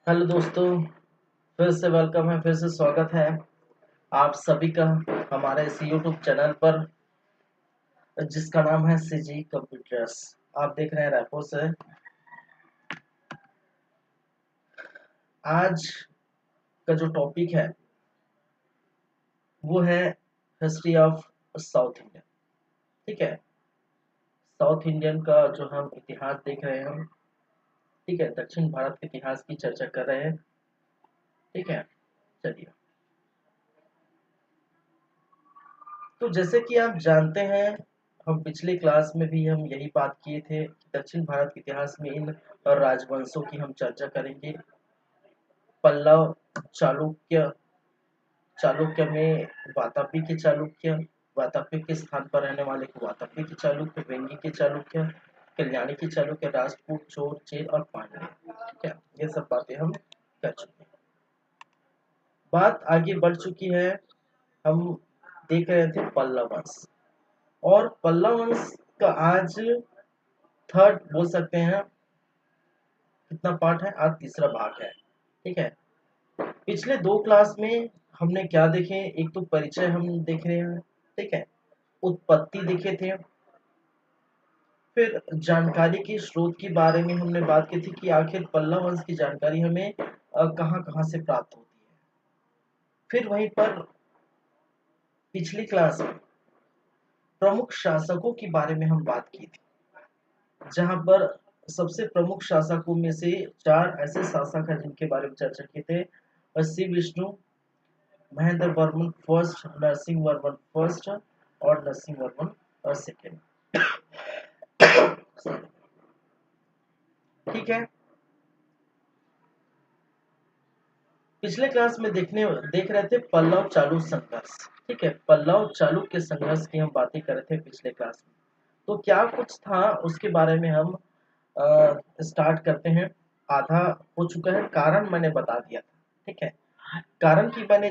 Hello दोस्तों, फिर से वेलकम है, फिर से स्वागत है आप सभी का हमारे इस यूट्यूब चैनल पर जिसका नाम है सीजी कंप्यूटर्स। आप देख रहे हैं रायपुर से। आज का जो टॉपिक है वो है हिस्ट्री ऑफ साउथ इंडियन। ठीक है, साउथ इंडियन का जो हम इतिहास देख रहे हैं हम। ठीक है, दक्षिण भारत के इतिहास की चर्चा कर रहे हैं। ठीक है, चलिए। तो जैसे कि आप जानते हैं, हम पिछले क्लास में भी हम यही बात किए थे कि दक्षिण भारत के इतिहास में इन राजवंशों की हम चर्चा करेंगे। पल्लव, चालुक्य, चालुक्य में वातापी के चालुक्य, वातापी के स्थान पर रहने वाले को वातापी के चालुक्य, वेंगी के चालुक्य, कल्याणी के चालुक्य, राजपूत, चोर, चेर और पांड्य। ठीक है, ये सब बातें हम कर चुके हैं। बात आगे बढ़ चुकी है। हम देख रहे थे पल्लव वंश, और पल्लव वंश का आज थर्ड बोल सकते हैं। कितना पार्ट है? आज तीसरा भाग है। ठीक है, पिछले दो क्लास में हमने क्या देखे? एक तो परिचय हम देख रहे हैं। ठीक है, उत्पत्ति देखे थे। फिर जानकारी के स्रोत के बारे में हमने बात की थी कि आखिर पल्लव वंश की जानकारी हमें कहाँ कहाँ से प्राप्त होती है। फिर वहीं पर पिछली क्लास में प्रमुख शासकों के बारे में हम बात की थी, जहां पर सबसे प्रमुख शासकों में से चार ऐसे शासक हैं जिनके बारे में चर्चा की थे। श्री विष्णु, महेंद्र वर्मन फर्स्ट, नरसिंह वर्मन फर्स्ट और नरसिंह वर्मन सेकेंड। ठीक है, पिछले क्लास में देख रहे थे पल्लव चालू संघर्ष। ठीक है, पल्लव चालू के संघर्ष की हम बातें कर रहे थे पिछले क्लास में। तो क्या कुछ था उसके बारे में हम स्टार्ट करते हैं। आधा हो चुका है, कारण मैंने बता दिया था। ठीक है, कारण की मैंने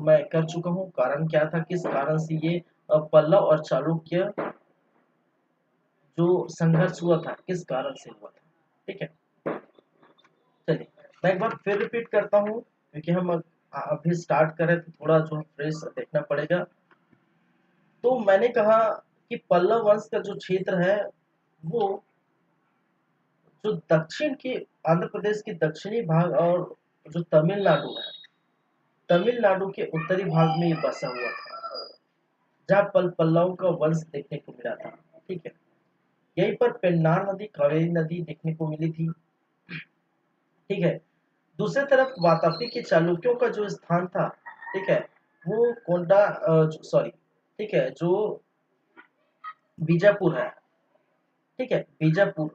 मैं कर चुका हूँ। कारण क्या था, किस कारण से ये पल्लव और चालुक्य जो संघर्ष हुआ था किस कारण से हुआ था। ठीक है, चलिए मैं एक बार फिर रिपीट करता हूँ, क्योंकि हम अभी स्टार्ट करें तो थोड़ा जो फ्रेश देखना पड़ेगा। तो मैंने कहा कि पल्लव वंश का जो क्षेत्र है वो जो दक्षिण के आंध्र प्रदेश के दक्षिणी भाग और जो तमिलनाडु है, तमिलनाडु के उत्तरी भाग में ये बसा हुआ था, जहाँ पल्लव का वंश देखने को मिला था। ठीक है, यहीं पर पेन्नार नदी, कावेरी नदी देखने को मिली थी। ठीक है, दूसरी तरफ वातापी के चालुक्यों का जो स्थान था, ठीक है, वो कोंडा, सॉरी, ठीक है, जो बीजापुर है। ठीक है, बीजापुर।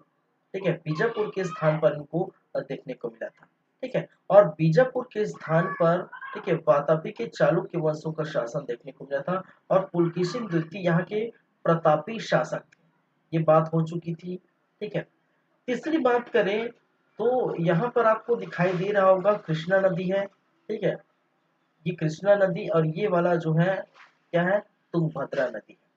ठीक है, बीजापुर के स्थान पर इनको देखने को मिला था। ठीक है, और बीजापुर के स्थान पर, ठीक है, वातापी के चालुक्य वंशों का शासन देखने को मिला था। और पुलकेशिन द्वितीय यहाँ के प्रतापी शासक थे। ये बात हो चुकी थी। ठीक है, तीसरी बात करें तो यहाँ पर आपको दिखाई दे रहा होगा कृष्णा नदी है। ठीक है, ये कृष्णा नदी, और ये वाला जो है क्या है? तुंगभद्रा नदी है।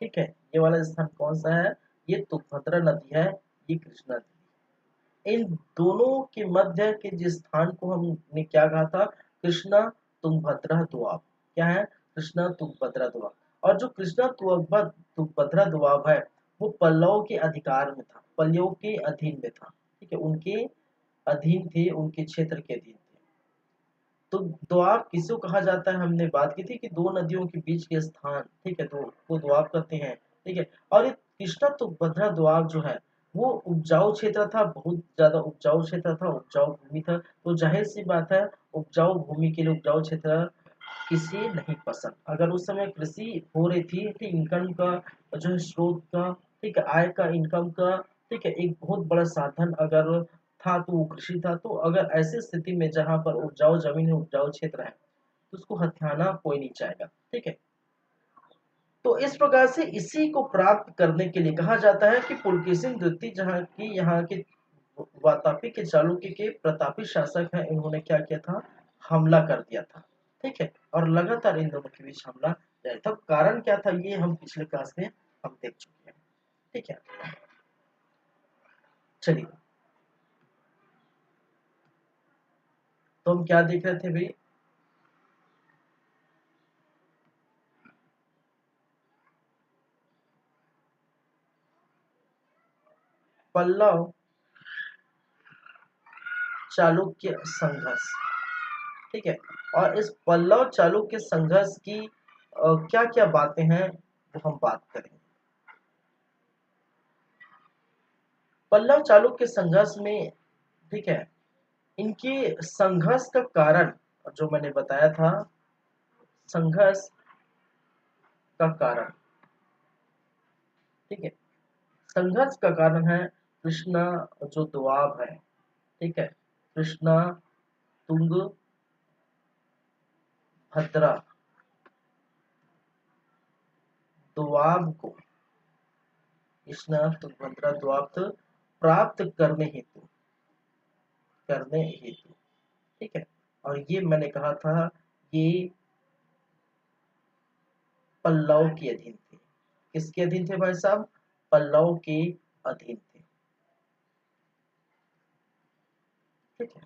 ठीक है, ये वाला स्थान कौन सा है? ये तुंगभद्रा नदी है, ये कृष्णा नदी। इन दोनों के मध्य के जिस स्थान को हमने क्या कहा था? कृष्णा तुंगभद्रा दोआब। क्या है? कृष्णा तुंगभद्रा दोआब। और जो कृष्णा तुंगभद्रा दोआब है वो पल्लव के अधिकार में था, पल्लव के अधीन में था। ठीक है, उनके अधीन थे, उनके क्षेत्र के अधीन थे। तो दोआब किसको कहा जाता है? हमने बात की थी कि दो नदियों के बीच के स्थान, ठीक है, तो वो दोआब कहते हैं। ठीक है, और ये कृष्णा तुंगभद्रा दोआब जो है वो उपजाऊ क्षेत्र था, बहुत ज्यादा उपजाऊ क्षेत्र था, उपजाऊ भूमि था। तो जाहिर सी बात है, उपजाऊ भूमि के लिए उपजाऊ क्षेत्र किसी नहीं पसंद। अगर उस समय कृषि हो रही थी, ठीक, इनकम का जो है स्रोत का, ठीक है, आय का, इनकम का, ठीक है, एक बहुत बड़ा साधन अगर था तो वो कृषि था। तो अगर ऐसी स्थिति में जहां पर उपजाऊ जमीन है, उपजाऊ क्षेत्र है, तो उसको हथियाना कोई नहीं चाहेगा। ठीक है, तो इस प्रकार से इसी को प्राप्त करने के लिए कहा जाता है कि पुलकेशिन द्वितीय जहाँ की यहाँ के वातापी के चालुक्य के प्रतापी शासक हैं, इन्होंने क्या किया था? हमला कर दिया था। ठीक है, और लगातार इन दोनों के बीच हमला जारी था। कारण क्या था ये हम पिछले क्लास में हम देख चुके हैं। ठीक है, चलिए तो हम क्या देख रहे थे भाई, पल्लव चालुक्य संघर्ष। ठीक है, और इस पल्लव चालुक्य संघर्ष की क्या क्या बातें हैं वो हम बात करेंगे। पल्लव चालुक्य संघर्ष में, ठीक है, इनके संघर्ष का कारण जो मैंने बताया था, संघर्ष का कारण, ठीक है, संघर्ष का कारण है कृष्णा जो दोआब है, ठीक है, कृष्णा तुंग भद्रा दोआब को, कृष्णा तुंगभद्रा दोआब प्राप्त करने हेतु, ठीक है, और ये मैंने कहा था ये पल्लव के अधीन थे। किसके अधीन थे भाई साहब? पल्लव के अधीन थे। ठीक है,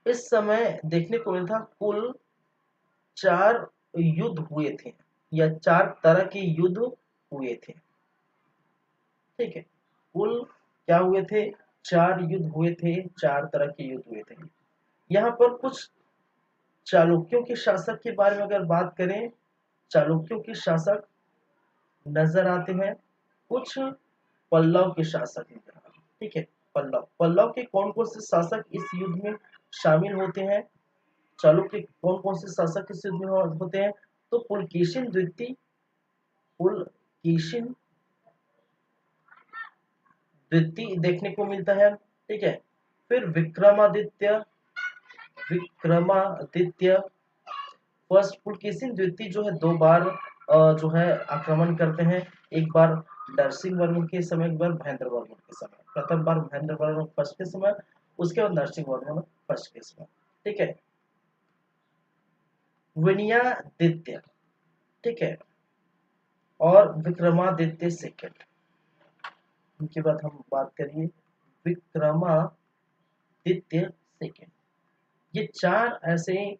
इस समय देखने को मिला था कुल 4 युद्ध हुए थे, या 4 तरह के युद्ध हुए थे। ठीक है, कुल क्या हुए थे? 4 युद्ध हुए थे, 4 तरह के युद्ध हुए थे। यहाँ पर कुछ चालुक्यों के शासक के बारे में अगर बात करें, चालुक्यों के शासक नजर आते हैं, कुछ पल्लव के शासक नजर आते हैं। ठीक है, पल्लव के कौन कौन से शासक इस युद्ध में शामिल होते हैं? चालुक्य के कौन कौन से शासक इस युद्ध में होते हैं? तो पुलकेशिन द्वितीय देखने को मिलता है। ठीक है, फिर विक्रमादित्य फर्स्ट। पुलकेशिन द्वितीय जो है 2 बार जो है आक्रमण करते हैं, एक बार नरसिंह वर्मन के समय, एक बार महेंद्र वर्मन के समय। प्रथम बार महेंद्र वर्मन फर्स्ट के समय, उसके बाद नरसिंह वर्मन फर्स्ट के समय। ठीक है, विनयादित्य, ठीक है, और विक्रमादित्य सेकंड। उनके बाद हम बात करिए विक्रमादित्य सेकंड। ये 4 ऐसे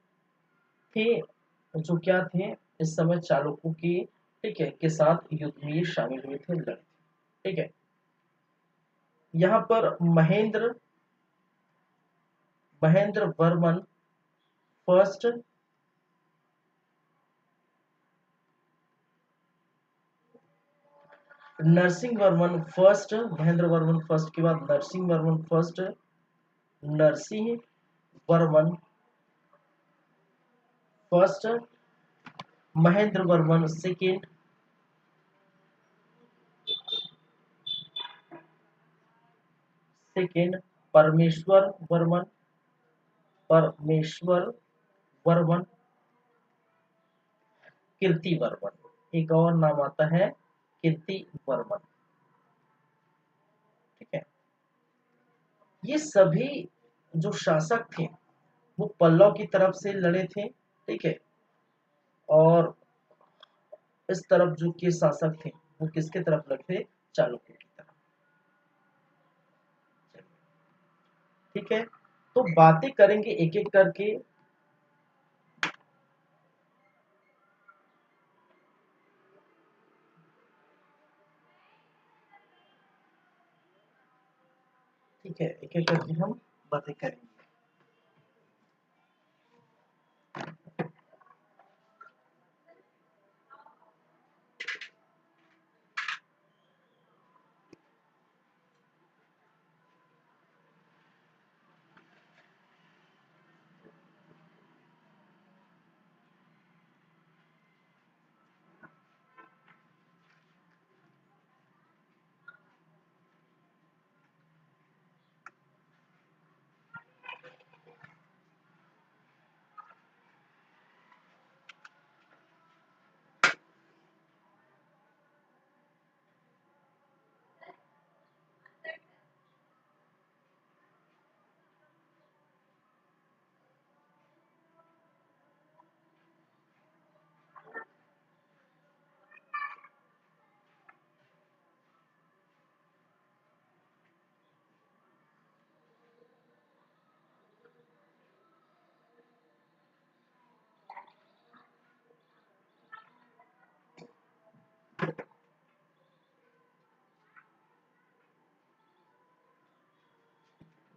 थे जो क्या थे, इस समय चालुक्यों की, ठीक है, के साथ युद्ध में ये शामिल हुए थे, लड़े थे। ठीक है, यहाँ पर Mahendra Varman first, Narasimha Varman first, Mahendra Varman first के बाद Narasimha Varman first, Narasimha Varman first, Mahendra Varman second, Parameshwara Varman, कीर्ति वर्मन। एक और नाम आता है कीर्ति वर्मन। ठीक है, ये सभी जो शासक थे वो पल्लव की तरफ से लड़े थे। ठीक है, और इस तरफ जो के शासक थे वो किसके तरफ लड़े थे? चालुक्य की तरफ। ठीक है, तो बातें करेंगे एक एक करके। ठीक है, एक एक करके हम बातें करेंगे।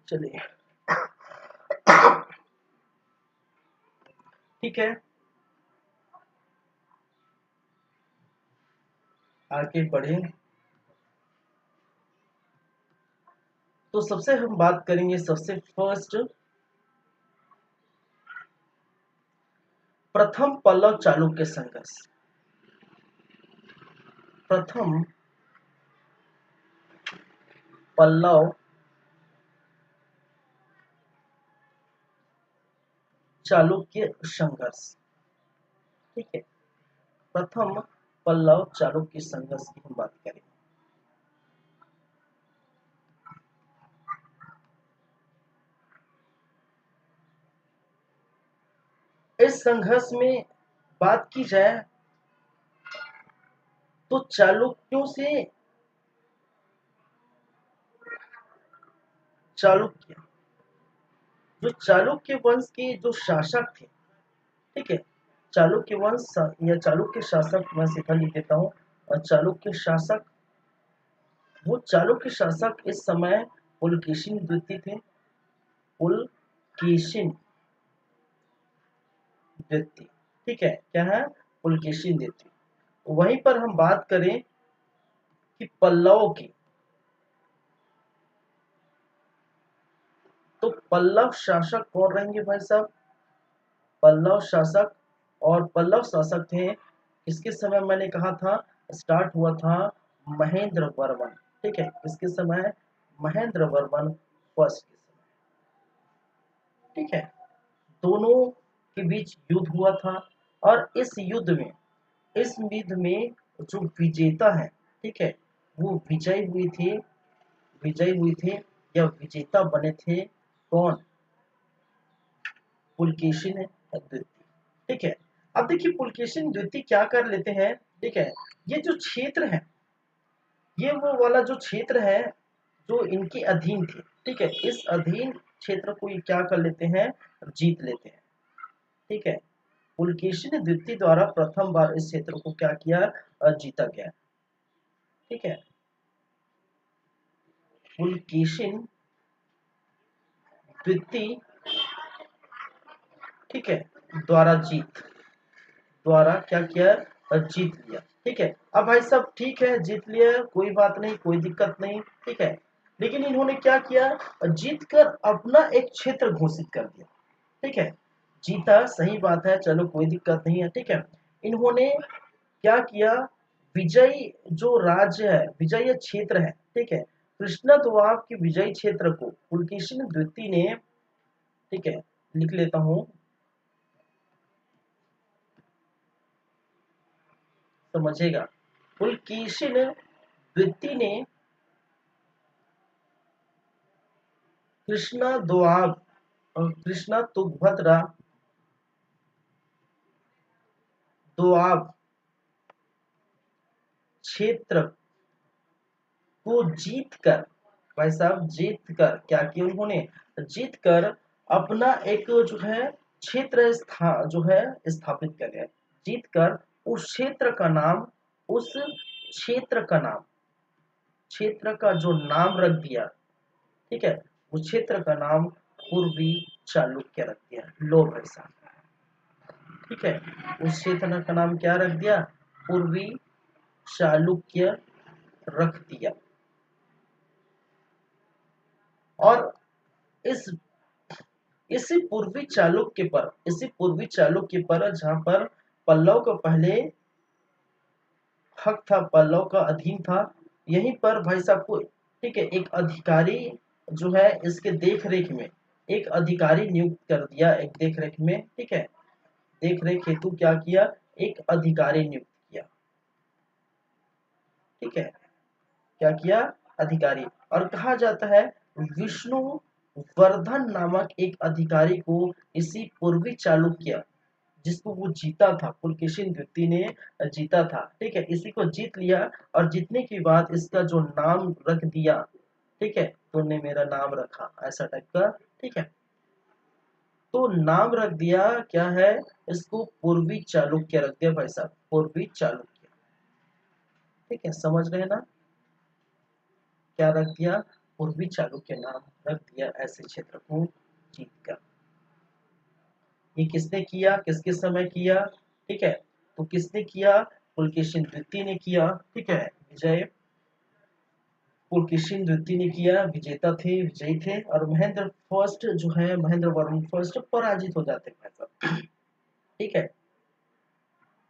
चलिए ठीक है, आगे बढ़े। तो सबसे हम बात करेंगे, सबसे फर्स्ट प्रथम पल्लव चालुक्य संघर्ष। प्रथम पल्लव चालुक्य संघर्ष। ठीक है, प्रथम पल्लव चालुक्य संघर्ष की हम बात करें। इस संघर्ष में बात की जाए तो चालुक्य जो चालुक्य वंश के जो शासक थे, ठीक है, चालुक्य वंश या चालुक्य शासक, मैं सीधा लिख देता हूँ, और चालुक्य शासक, वो चालुक्य शासक इस समय पुलकेशिन द्वितीय थे। पुलकेशिन द्वितीय, ठीक है, क्या है, पुलकेशिन द्वितीय। वहीं पर हम बात करें कि पल्लवों की, तो पल्लव शासक कौन रहेंगे भाई साहब, पल्लव शासक, और पल्लव शासक थे किसके समय, मैंने कहा था स्टार्ट हुआ था महेंद्र वर्मन, ठीक है, किसके समय, महेंद्र वर्मन फर्स्ट के समय, ठीक है। दोनों के बीच युद्ध हुआ था, और इस युद्ध में जो विजेता है, ठीक है, वो विजयी हुए थे या विजेता बने थे, कौन, पुलकेशिन द्वितीय, ठीक है। अब देखिए पुलकेशिन द्वितीय क्या कर लेते हैं, ठीक है, ये जो क्षेत्र है, ये वो वाला जो क्षेत्र है जो इनके अधीन थे, ठीक है, इस अधीन क्षेत्र को ये क्या कर लेते हैं, जीत लेते हैं, ठीक है। पुलकेशिन द्वितीय द्वारा प्रथम बार इस क्षेत्र को क्या किया, जीता गया, ठीक है। पुलकेशिन द्वितीय, ठीक है, द्वारा क्या किया, जीत लिया, ठीक है। अब भाई साहब ठीक है, जीत लिया, कोई बात नहीं, कोई दिक्कत नहीं, ठीक है, लेकिन इन्होंने क्या किया, जीत कर अपना एक क्षेत्र घोषित कर दिया, ठीक है। जीता, सही बात है, चलो कोई दिक्कत नहीं है, ठीक है। इन्होंने क्या किया, विजयी जो राज्य है, विजयी क्षेत्र है, ठीक है, कृष्णा दोआब के विजयी क्षेत्र को पुलकेशिन द्वितीय ने, ठीक है, लिख लेता हूं, समझेगा, पुलकेशिन द्वितीय ने कृष्णा दोआब और कृष्णा तुंगभद्रा दोआब क्षेत्र को जीत कर, भाई साहब जीत कर क्या किया उन्होंने, जीत कर अपना एक जो है क्षेत्र जो है स्थापित कर लिया, जीत कर उस क्षेत्र का नाम, उस क्षेत्र का नाम, क्षेत्र का जो नाम रख दिया, ठीक है, उस क्षेत्र का नाम पूर्वी चालुक्य रख दिया, लो भाई साहब, ठीक है, उस क्षेत्र का नाम क्या रख दिया, पूर्वी चालुक्य रख दिया। और इस इसी पूर्वी चालुक्य पर जहां पर पल्लव का पहले हक था, पल्लव का अधीन था, यहीं पर भाई साहब को, ठीक है, एक अधिकारी जो है इसके देख रेख में एक अधिकारी नियुक्त कर दिया, एक देख रेख में, ठीक है, देख रेख हेतु क्या किया, एक अधिकारी नियुक्त किया, ठीक है, क्या किया, अधिकारी। और कहा जाता है विष्णु वर्धन नामक एक अधिकारी को इसी पूर्वी चालुक्य, जिसको वो जीता था, पुलकेशिन द्वितीय ने जीता था, ठीक है, इसी को जीत लिया, और जीतने के बाद इसका जो नाम रख दिया, ठीक है, तुमने मेरा नाम रखा, ऐसा टाइप का, ठीक है, तो नाम रख दिया क्या है, इसको पूर्वी चालुक्य रख दिया भाई साहब, पूर्वी चालुक्य, ठीक है, समझ रहे हैं ना, क्या रख दिया, पूर्वी चालुक्य नाम रख दिया ऐसे क्षेत्र को जीत कर। ये किसने किया, किसके समय किया, ठीक है, तो किसने किया, पुलकेशिन द्वितीय ने किया, ठीक है, विजय पुलकेशिन द्वितीय ने किया, विजेता थे, विजयी थे, और महेंद्र फर्स्ट जो है, महेंद्र वर्मन फर्स्ट पराजित हो जाते हैं भाई साहब, ठीक है।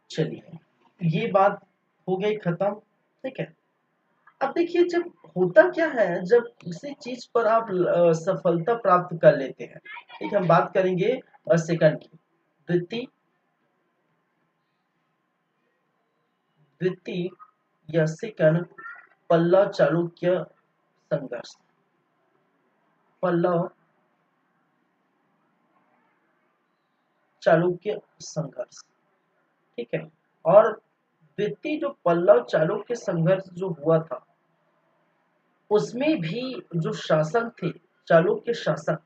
चलिए, ये बात हो गई खत्म, ठीक है। अब देखिए, जब होता क्या है, जब किसी चीज पर आप सफलता प्राप्त कर लेते हैं, ठीक है, हम बात करेंगे सेकंड की, द्वितीय, द्वितीय या सेकंड पल्लव चालुक्य संघर्ष, पल्लव चालुक्य संघर्ष, ठीक है। और द्वितीय जो पल्लव चालुक्य संघर्ष जो हुआ था, उसमें भी जो शासक थे, चालुक्य शासक,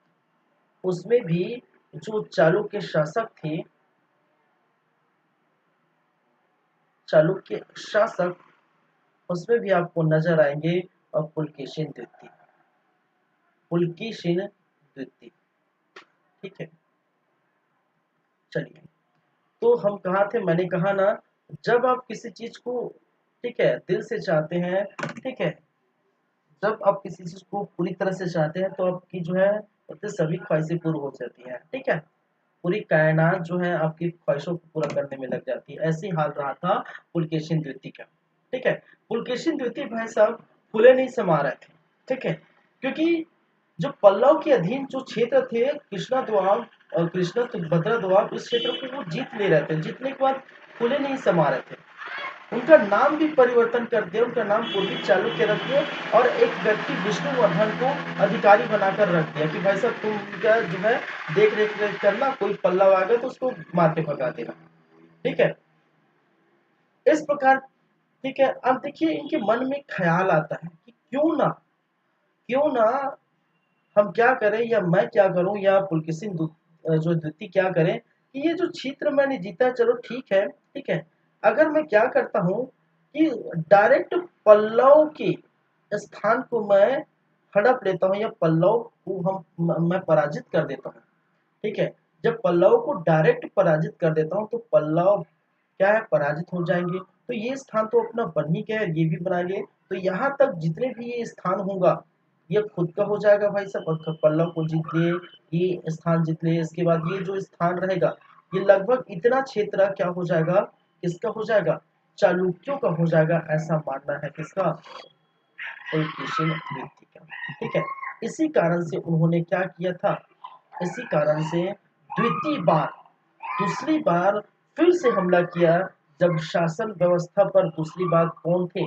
उसमें भी जो चालुक्य शासक थे, चालुक्य शासक, उसमें भी आपको नजर आएंगे पुलकेशिन द्वितीय, पुलकेशिन द्वितीय, ठीक है। चलिए, तो हम कहाँ थे, मैंने कहा ना, जब आप किसी चीज को, ठीक है, दिल से चाहते हैं, ठीक है, जब आप किसी चीज को पूरी तरह से चाहते हैं तो आपकी जो है उससे सभी ख्वाहिशें पूरी हो जाती हैं, ठीक है, पूरी कायनात जो है आपकी ख्वाहिशों को पूरा करने में लग जाती है। ऐसे ही हाल रहा था पुलकेशिन द्वितीय का, ठीक है। पुलकेशिन द्वितीय भाई साहब फूले नहीं समा रहे थे, ठीक है, क्योंकि जो पल्लव के अधीन जो क्षेत्र थे, कृष्णा द्वाब और कृष्णा तुंगभद्रा द्वाब, इस क्षेत्र को वो जीत ले रहे थे, जीतने के बाद फूले नहीं समा रहे थे, उनका नाम भी परिवर्तन कर दिया, उनका नाम पूर्वी चालुक्य रख दिया, और एक व्यक्ति विष्णुवर्धन को अधिकारी बनाकर रख दिया कि भाई साहब तुम क्या जो है देख रेख करना, कोई पल्लव आ गया तो उसको मार के भगा देना, ठीक है, इस प्रकार, ठीक है। अब देखिए, इनके मन में ख्याल आता है कि क्यों ना हम क्या करें, या मैं क्या करूं, या पुलकिसिन जो द्वितीय क्या करें, कि ये जो क्षेत्र मैंने जीता, चलो ठीक है, ठीक है, अगर मैं क्या करता हूं कि डायरेक्ट पल्लव के स्थान को मैं हड़प लेता हूं, या पल्लव को मैं पराजित कर देता हूं, ठीक है। जब पल्लव को डायरेक्ट पराजित कर देता हूं तो पल्लव क्या है, पराजित हो जाएंगे, तो ये स्थान तो अपना बन ही गया, ये भी बना गए, तो यहाँ तक जितने भी ये स्थान होगा, ये खुद का हो जाएगा भाई साहब, पल्लव को जीत लिए, ये स्थान जीत लिए, इसके बाद ये जो स्थान रहेगा, ये लगभग इतना क्षेत्र क्या हो जाएगा, किसका हो जाएगा, चालुक्यों का हो जाएगा, ऐसा मानना है किसका, पुलकेशिन द्वितीय का, ठीक है। इसी कारण से उन्होंने क्या किया था, इसी कारण से द्वितीय बार, दूसरी बार फिर से हमला किया, जब शासन व्यवस्था पर दूसरी बार कौन थे,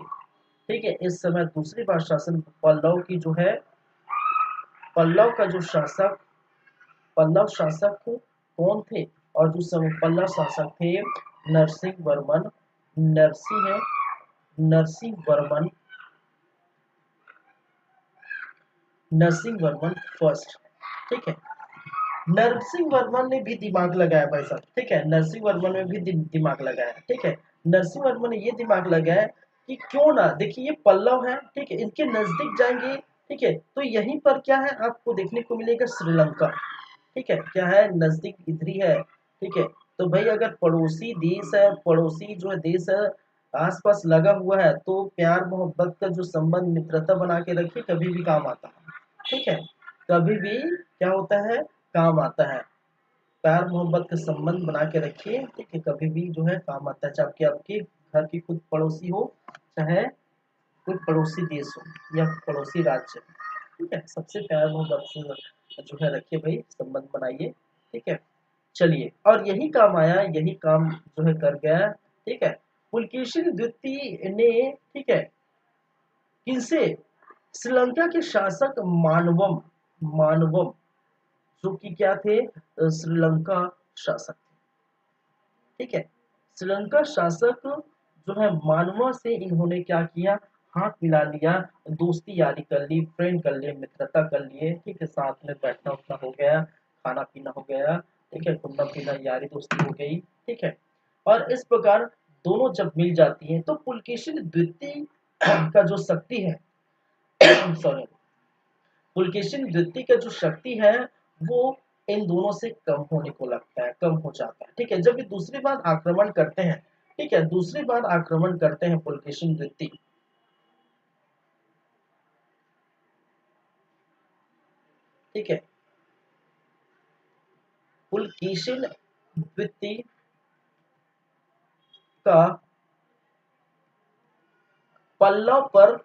ठीक है, इस समय दूसरी बार शासन पल्लव की जो है, पल्लव का जो शासक, पल्लव शासक कौन थे, और जो समय पल्लव शासक थे, नरसिंह वर्मन, नरसिंह नरसिंह वर्मन, नरसिंह वर्मन फर्स्ट, ठीक है। नरसिंह वर्मन ने भी दिमाग लगाया भाई साहब, ठीक है, नरसिंह वर्मन ने भी दिमाग लगाया, ठीक है, नरसिंह वर्मन ने ये दिमाग लगाया कि क्यों ना, देखिए ये पल्लव है, ठीक है, इनके नजदीक जाएंगे, ठीक है, तो यहीं पर क्या है, आपको देखने को मिलेगा श्रीलंका, ठीक है, क्या है, नजदीक इधर ही है, ठीक है, तो भाई अगर पड़ोसी देश है, पड़ोसी जो है देश है, आसपास लगा हुआ है, तो प्यार मोहब्बत का जो संबंध, मित्रता बना के रखिए, कभी भी काम आता है, ठीक है, कभी भी क्या होता है, काम आता है, प्यार मोहब्बत का संबंध बना के रखिए, ठीक है, कभी भी जो है काम आता है, चाहे आपके आपके घर की खुद पड़ोसी हो, चाहे कोई पड़ोसी देश हो या पड़ोसी राज्य, ठीक है, सबसे प्यार मोहब्बत से जो है रखिए भाई, संबंध बनाइए, ठीक है। चलिए, और यही काम आया, यही काम जो है कर गया, ठीक है। पुलकेशिन द्वितीय ने, ठीक है, किनसे, श्रीलंका के शासक मानवम, मानवम, जो कि क्या थे, श्रीलंका शासक, ठीक है, श्रीलंका शासक जो है मानवा से इन्होंने क्या किया, हाथ मिला लिया, दोस्ती यारी कर ली, फ्रेंड कर लिए, मित्रता कर लिए, ठीक है, साथ में बैठना उठना हो गया, खाना पीना हो गया, ठीक है, घूमना फिरना, यारी दोस्ती हो गई, ठीक है। और इस प्रकार दोनों जब मिल जाती हैं तो पुलकेशिन द्वितीय का जो शक्ति है सॉरी, पुलकेशिन द्वितीय का जो शक्ति है वो इन दोनों से कम होने को लगता है, कम हो जाता है। ठीक है, जब ये दूसरी बार आक्रमण करते हैं, ठीक है, दूसरी बार आक्रमण करते हैं पुलकेशिन द्वितीय, ठीक है, पुलकेशिन द्वितीय का पल्लव पर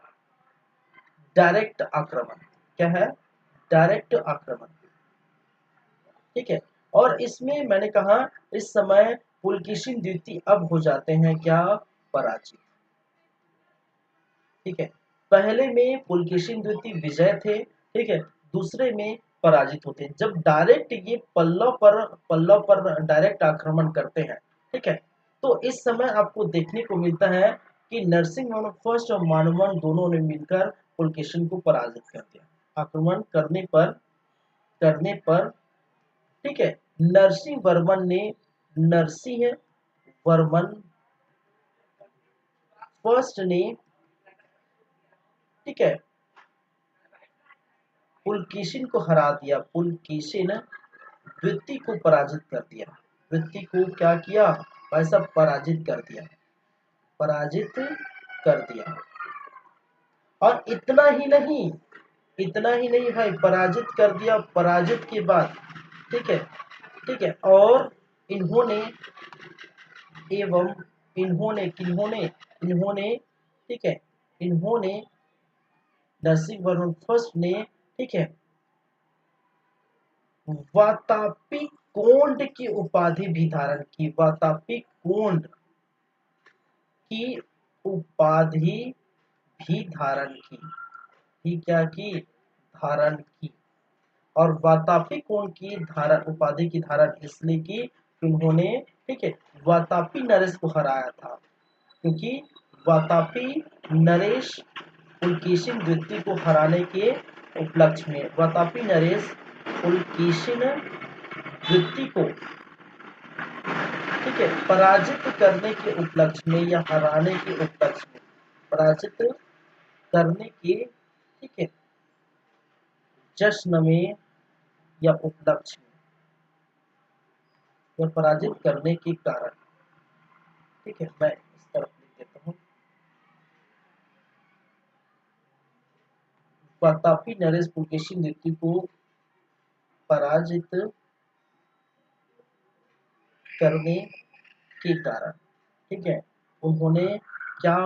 डायरेक्ट आक्रमण, क्या है, डायरेक्ट आक्रमण, ठीक है। और इसमें मैंने कहा इस समय पुलकेशिन द्वितीय अब हो जाते हैं क्या, पराजित, ठीक है। पहले में पुलकेशिन द्वितीय विजय थे, ठीक है, दूसरे में पराजित होते हैं। जब डायरेक्ट ये पल्लव पर डायरेक्ट आक्रमण करते हैं, ठीक है, तो इस समय आपको देखने को मिलता है कि नरसिंहवर्मन फर्स्ट और मानवर्मन दोनों ने मिलकर पुलकेशिन को पराजित कर दिया। आक्रमण करने पर ठीक है, नरसिंह वर्मन फर्स्ट ने, ठीक है, पुलकेशिन को हरा दिया, पुलकेशिन द्वितीय को पराजित कर दिया, द्वितीय को क्या किया, ऐसा पराजित कर दिया, पराजित कर दिया। और इतना ही नहीं भाई, पराजित कर दिया, पराजित के बाद, ठीक है, ठीक है, और इन्होंने एवं इन्होंने किन्होंने इन्होंने, ठीक है, इन्होंने नरसिंह वर्मन फर्स्ट ने, ठीक है, वातापी कोंड की उपाधि भी धारण की, वातापी कोंड की उपाधि भी धारण की, ही क्या की, धारण की। और वातापी कोंड की धारण, उपाधि की धारण इसलिए की उन्होंने, ठीक है, वातापी नरेश को हराया था, क्योंकि वातापी नरेश पुलकेशिन द्वितीय को हराने के उपलक्ष्य में, वातापी नरेश पुलकेशिन द्वितीय को, ठीक है, पराजित करने के उपलक्ष्य में या हराने के उपलक्ष्य में, पराजित करने के, ठीक है, जश्न में या उपलक्ष्य में, या पराजित करने के कारण, ठीक है, मैं इस तरफ लिख देता हूँ, वातापी नरेश पुलकेशिन द्वितीय को पराजित करने के कारण, ठीक है, उन्होंने क्या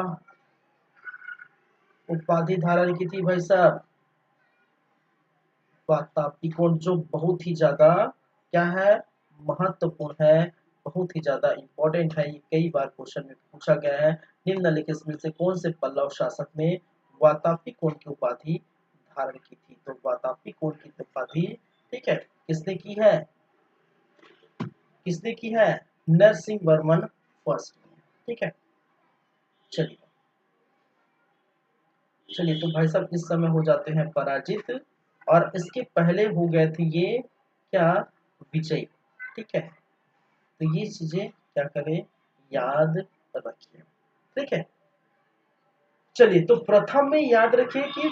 उपाधि धारण की थी भाई साहब, वातापी कोण, जो बहुत ही ज्यादा क्या है, महत्वपूर्ण है, बहुत ही ज्यादा इंपॉर्टेंट है। ये कई बार क्वेश्चन में पूछा गया है। निम्नलिखित में से कौन से पल्लव शासक ने वातापी कोण की उपाधि धारण की थी, तो वातापी कोण की उपाधि, ठीक है, किसने की है, किसने की है, नरसिंह वर्मन फर्स्ट, ठीक है। चलिए चलिए, तो भाई साहब इस समय हो जाते हैं पराजित, और इसके पहले हो गए थे ये क्या, विजयी, ठीक है। तो ये चीजें क्या करें, याद रखिए, ठीक है। चलिए, तो प्रथम में याद रखिए कि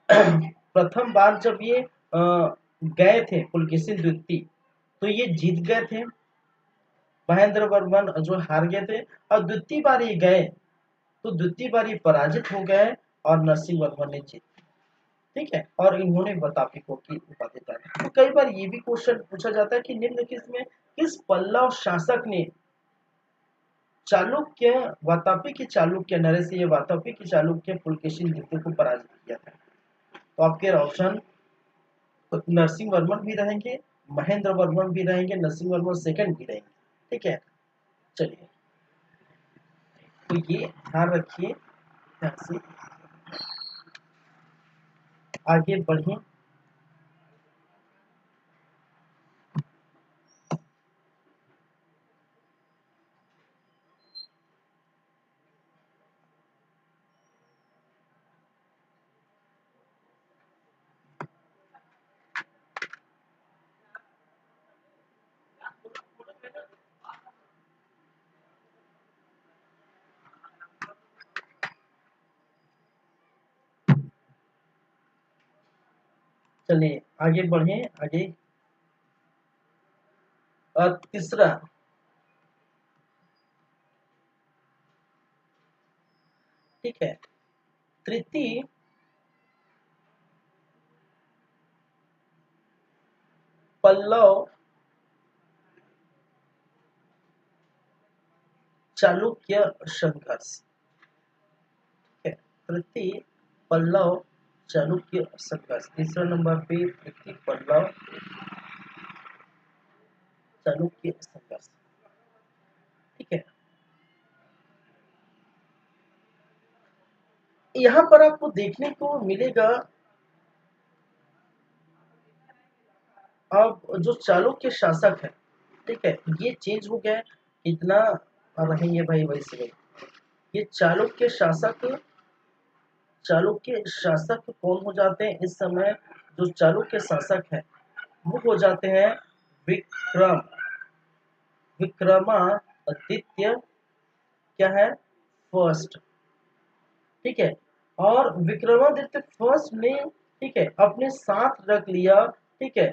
प्रथम बार जब ये गए थे पुलकेशिन द्वितीय, तो ये जीत गए थे, महेंद्र वर्मन जो हार गए थे, और द्वितीय बार ये गए तो द्वितीय बार ये पराजित हो गए और नरसिंह वर्मन ने जीत, ठीक है, और इन्होंने वातापिकों की उपाधि पाई। तो कई बार ये भी क्वेश्चन पूछा जाता है कि निम्नलिखित में किस पल्लव शासक ने चालुक्य, वातापी की चालुक्य नरेश ये वातापी की चालुक्य पुलकेशिन द्वितीय को पराजित किया था। तो आपके ऑप्शन नरसिंह वर्मन भी रहेंगे, महेंद्र वर्मन भी रहेंगे, नरसिंह वर्मन सेकंड भी रहेंगे, ठीक है। चलिए, तो ये ध्यान रखिए, ध्यान से आगे बढ़े। चलिए आगे बढ़े आगे। तीसरा, ठीक है, तृतीय पल्लव चालुक्य संघर्ष। ठीक है, तृतीय पल्लव चालुक्य संघर्ष। तीसरा नंबर पे तृतीय पल्लव चालुक्य संघर्ष। ठीक है, यहाँ पर आपको देखने को मिलेगा, अब जो चालुक्य शासक है, ठीक है, ये चेंज हो गया है। कितना रहेंगे भाई वैसे भाई, ये चालुक्य शासक कौन हो जाते हैं इस समय? जो चालुक्य शासक है वो हो जाते हैं विक्रम विक्रमादित्य, क्या है, फर्स्ट। ठीक है, और विक्रमादित्य फर्स्ट ने, ठीक है, अपने साथ रख लिया, ठीक है,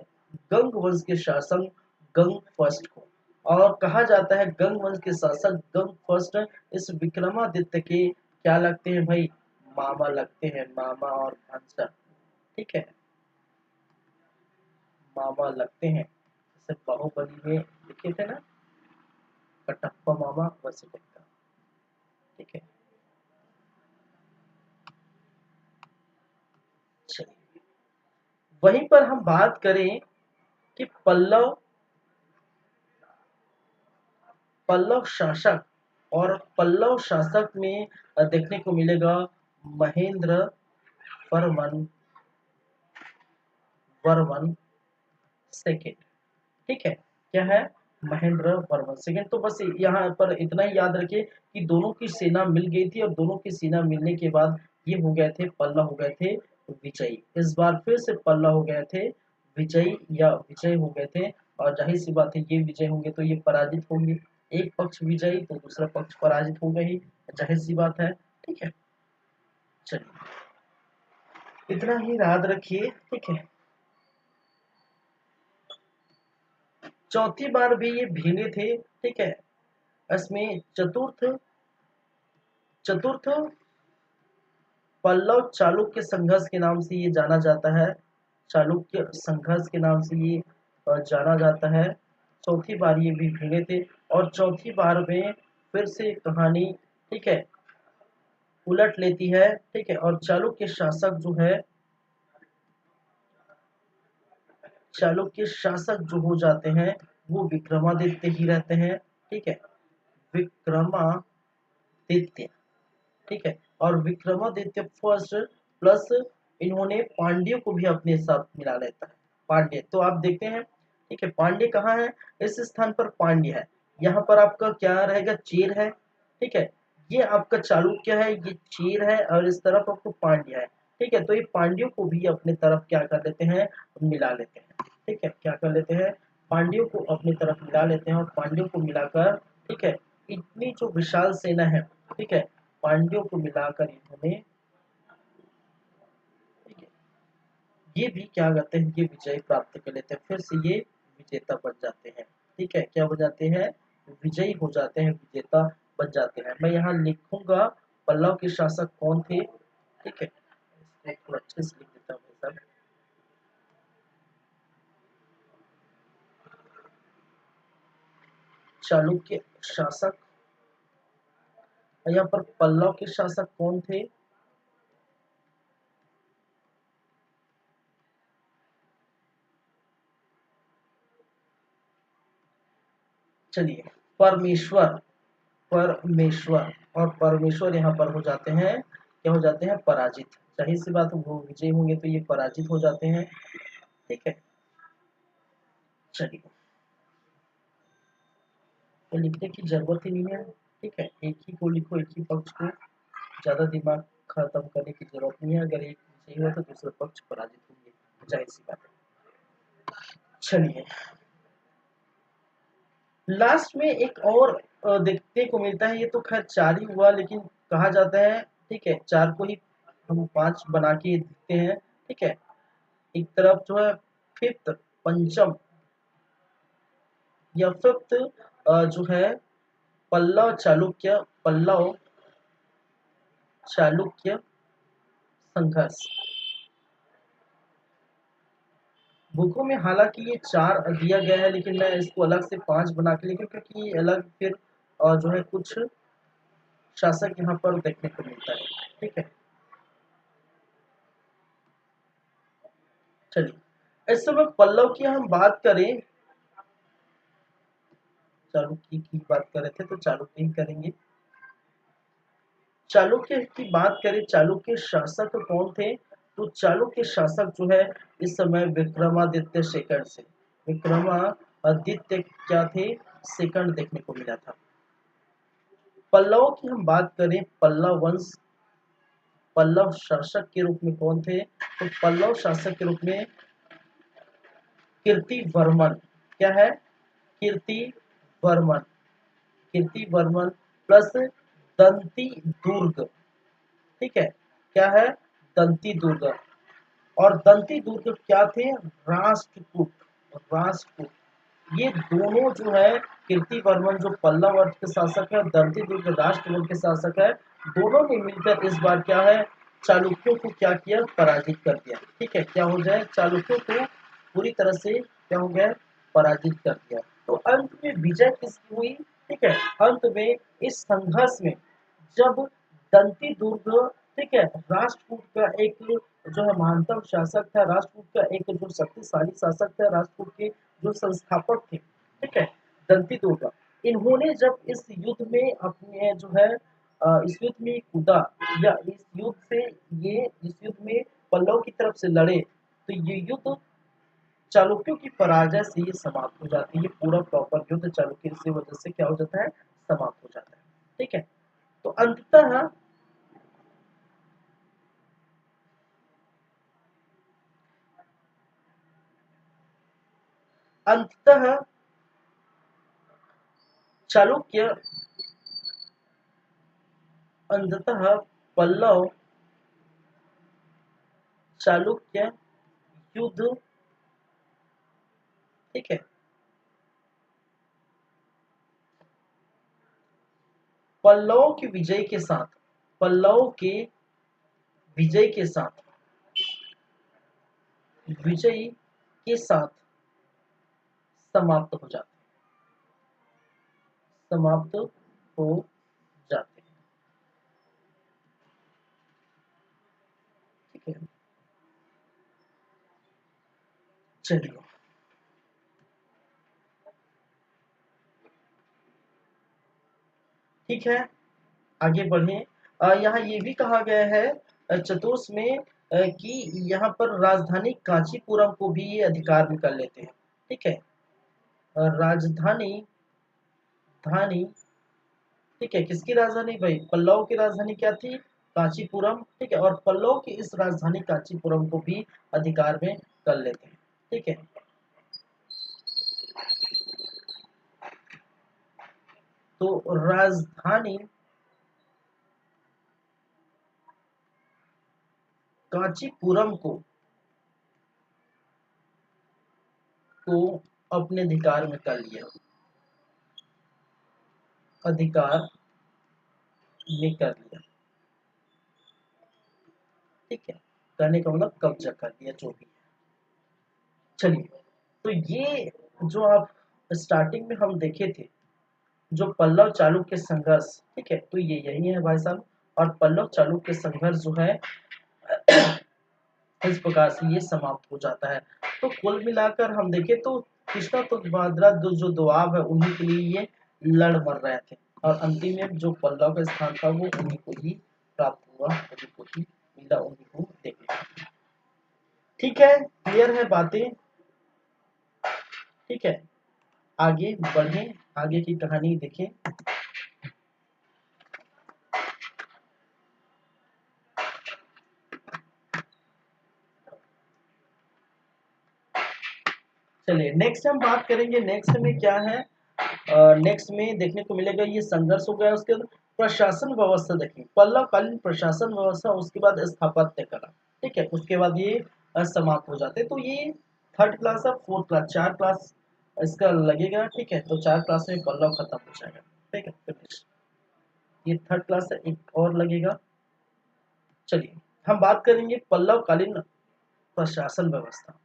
गंग वंश के शासक गंग फर्स्ट को। और कहा जाता है गंग वंश के शासक गंग फर्स्ट इस विक्रमादित्य के क्या लगते हैं भाई? मामा लगते हैं, मामा और भांजा। ठीक है, मामा लगते हैं, जैसे बाहुबली में लिखे थे ना, कटप्पा मामा, वैसे लगता। ठीक है, चलिए वहीं पर हम बात करें कि पल्लव शासक, और पल्लव शासक में देखने को मिलेगा महेंद्र वर्मन वर्मन सेकेंड। ठीक है, क्या है? महेंद्र वर्मन सेकेंड। तो बस यहाँ पर इतना ही याद रखिए कि दोनों की सेना मिल गई थी, और दोनों की सेना मिलने के बाद ये हो गए थे, पल्लव हो गए थे विजयी। इस बार फिर से पल्लव हो गए थे विजयी, या विजय हो गए थे। और जाहिर सी बात है, ये विजय होंगे तो ये पराजित होंगे। एक पक्ष विजयी तो दूसरा पक्ष पराजित होगा ही, जाहिर सी बात है। ठीक है, चलिए इतना ही याद रखिए। ठीक है, चौथी बार भी ये भीगे थे। ठीक है, इसमें चतुर्थ पल्लव चालुक्य संघर्ष के नाम से ये जाना जाता है। चालुक्य संघर्ष के नाम से ये जाना जाता है। चौथी बार ये भी भिड़े थे, और चौथी बार में फिर से कहानी, ठीक है, उलट लेती है। ठीक है, और चालुक्य शासक जो है, चालुक्य शासक जो हो जाते हैं वो विक्रमादित्य ही रहते हैं। ठीक है, विक्रमादित्य। ठीक है, और विक्रमादित्य फर्स्ट प्लस इन्होंने पांड्य को भी अपने साथ मिला लेता है। पांड्य तो आप देखते हैं, ठीक है, पांड्य कहाँ है? इस स्थान पर पांड्य है। यहाँ पर आपका क्या रहेगा? चेर है। ठीक है, ये आपका चालुक्य है, ये चेर है, और इस तरफ आपको पांड्य है। ठीक है, तो ये पांड्यों को भी अपने तरफ क्या कर लेते हैं? मिला लेते हैं। ठीक है, क्या कर लेते हैं? पांड्यों को अपनी तरफ मिला लेते हैं, और पांड्यों को मिलाकर, ठीक है, इतनी जो विशाल सेना है, ठीक है, पांड्यों को मिलाकर इन्होंने, ठीक है, ये भी क्या करते हैं? ये विजय प्राप्त कर लेते हैं, फिर से ये विजेता बन जाते हैं। ठीक है, क्या हो जाते हैं? विजयी हो जाते हैं, विजेता बन जाते हैं। मैं यहाँ लिखूंगा पल्लव के शासक कौन थे। ठीक है, इसको थोड़ा अच्छे से लिख देता हूँ सब। चालुक्य शासक, यहाँ पर पल्लव के शासक कौन थे? चलिए, परमेश्वर परमेश्वर और परमेश्वर यहाँ पर हो जाते हैं, क्या हो जाते हैं? पराजित। जाहिर सी बात है, वो विजय होंगे तो ये पराजित हो जाते हैं। ठीक है, चलिए तो लिखने की जरूरत ही नहीं है। ठीक है, एक ही को लिखो, एक ही पक्ष को, ज्यादा दिमाग खत्म करने की जरूरत नहीं है। अगर एक विजयी हुआ तो दूसरा पक्ष पराजित होंगे, जाहिर सी बात है। चलिए, लास्ट में एक और देखने को मिलता है। ये तो खैर चार ही हुआ, लेकिन कहा जाता है, ठीक है, चार को ही हम पांच बना के देखते हैं। ठीक है, एक तरफ जो है फिफ्थ, पंचम या फिफ्थ जो है पल्लव चालुक्य, पल्लव चालुक्य संघर्ष। बुकों में हालांकि ये 4 दिया गया है, लेकिन मैं इसको अलग से 5 बना के लिखूं, क्योंकि ये अलग फिर जो है कुछ शासक यहाँ पर देखने को मिलता है। ठीक है, चलिए इस समय पल्लव की हम बात करें, चालुक्य की बात कर रहे थे तो चालुक्य ही करेंगे। चालुक्य की बात करें, चालुक्य शासक कौन थे, तो चालुक्य शासक जो है इस समय विक्रमादित्य सेकंड से, विक्रमादित्य क्या थे, सेकंड देखने को मिला था। पल्लवों की हम बात करें, पल्लव वंश, पल्लव शासक के रूप में कौन थे, तो पल्लव शासक के रूप में कीर्ति वर्मन, क्या है, कीर्ति वर्मन, कीर्ति वर्मन प्लस दंती दुर्ग। ठीक है, क्या है, दंती दुर्ग। और दंती दुर्ग क्या थे, राष्ट्रकूट, राष्ट्रकूट। ये दोनों जो है, कीर्ति वर्मन जो पल्लव वंश के शासक है, दंती दुर्ग राष्ट्रकूट के शासक है, दोनों ने मिलकर इस बार क्या है, चालुक्यों को क्या किया, पराजित कर दिया। ठीक है, क्या हो जाए, चालुक्यों को पूरी तरह से क्या हो गया, पराजित कर दिया। तो अंत में विजय किसकी हुई, ठीक है, अंत में इस संघर्ष में जब दंती दुर्ग, ठीक है, राष्ट्रकूट का एक जो है महानतम शासक था, राष्ट्रकूट का एक जो शक्तिशाली शासक था, राष्ट्रकूट के जो संस्थापक थे, ठीक है, दंती दुर्ग, इन्होंने जब इस युद्ध में अपने जो है इस युद्ध में कूदा, या इस युद्ध से ये इस युद्ध में पल्लव की तरफ से लड़े, तो ये युद्ध चालुक्यों की पराजय से ये समाप्त हो जाती है। ये पूरा प्रॉपर युद्ध चालुक्य की वजह से क्या हो जाता है, समाप्त हो जाता है। ठीक है, तो अंततः चालुक्य, अंततः पल्लव चालुक्य युद्ध, ठीक है, पल्लवों की विजय के साथ, पल्लवों के विजय के साथ, विजय के साथ समाप्त हो जाते, समाप्त हो जाते हैं। ठीक है, चलिए ठीक है, आगे बढ़े। यहाँ ये भी कहा गया है चतुर्थ में कि यहाँ पर राजधानी कांचीपुरम को भी ये अधिकार में कर लेते हैं। ठीक है, राजधानी, धानी, ठीक है, किसकी राजधानी भाई, पल्लव की राजधानी क्या थी, कांचीपुरम। ठीक है, और पल्लव की इस राजधानी कांचीपुरम को भी अधिकार में कर लेते हैं। ठीक है, तो राजधानी कांचीपुरम को अपने अधिकार में कर लिया, अधिकार में कर लिया। ठीक है, करने का मतलब कब्जा कर लिया, जो भी है। चलिए, तो ये जो आप स्टार्टिंग में हम देखे थे, जो पल्लव चालुक्य संघर्ष, ठीक है, तो ये यही है भाई साहब। और पल्लव चालुक्य संघर्ष जो है इस प्रकार से ये समाप्त हो जाता है। तो कुल मिलाकर हम देखें तो कृष्णा तो भाद्रा जो दोआब है उन्हीं के लिए ये लड़ मर रहे थे, और अंतिम में जो पल्लव का स्थान था वो उन्हीं को ही प्राप्त हुआ, उन्हीं को ही मिला, उन्हीं को देखने। ठीक है, क्लियर है बातें। ठीक है, आगे बढ़े, आगे की कहानी देखें। चलिए नेक्स्ट हम बात करेंगे, नेक्स्ट में क्या है, नेक्स्ट में देखने को मिलेगा ये संघर्ष हो गया, उसके बाद प्रशासन व्यवस्था देखिए, पल्लव कालीन प्रशासन व्यवस्था, उसके बाद स्थापत्य कला। ठीक है, उसके बाद ये समाप्त हो जाते हैं। तो ये थर्ड क्लास और फोर्थ क्लास, 4 क्लास इसका लगेगा, ठीक है। तो 4 क्लास में पल्लव खत्म हो जाएगा, ठीक है, फिनिश। ये थर्ड क्लास है, एक और लगेगा। चलिए हम बात करेंगे पल्लव कालीन प्रशासन व्यवस्था।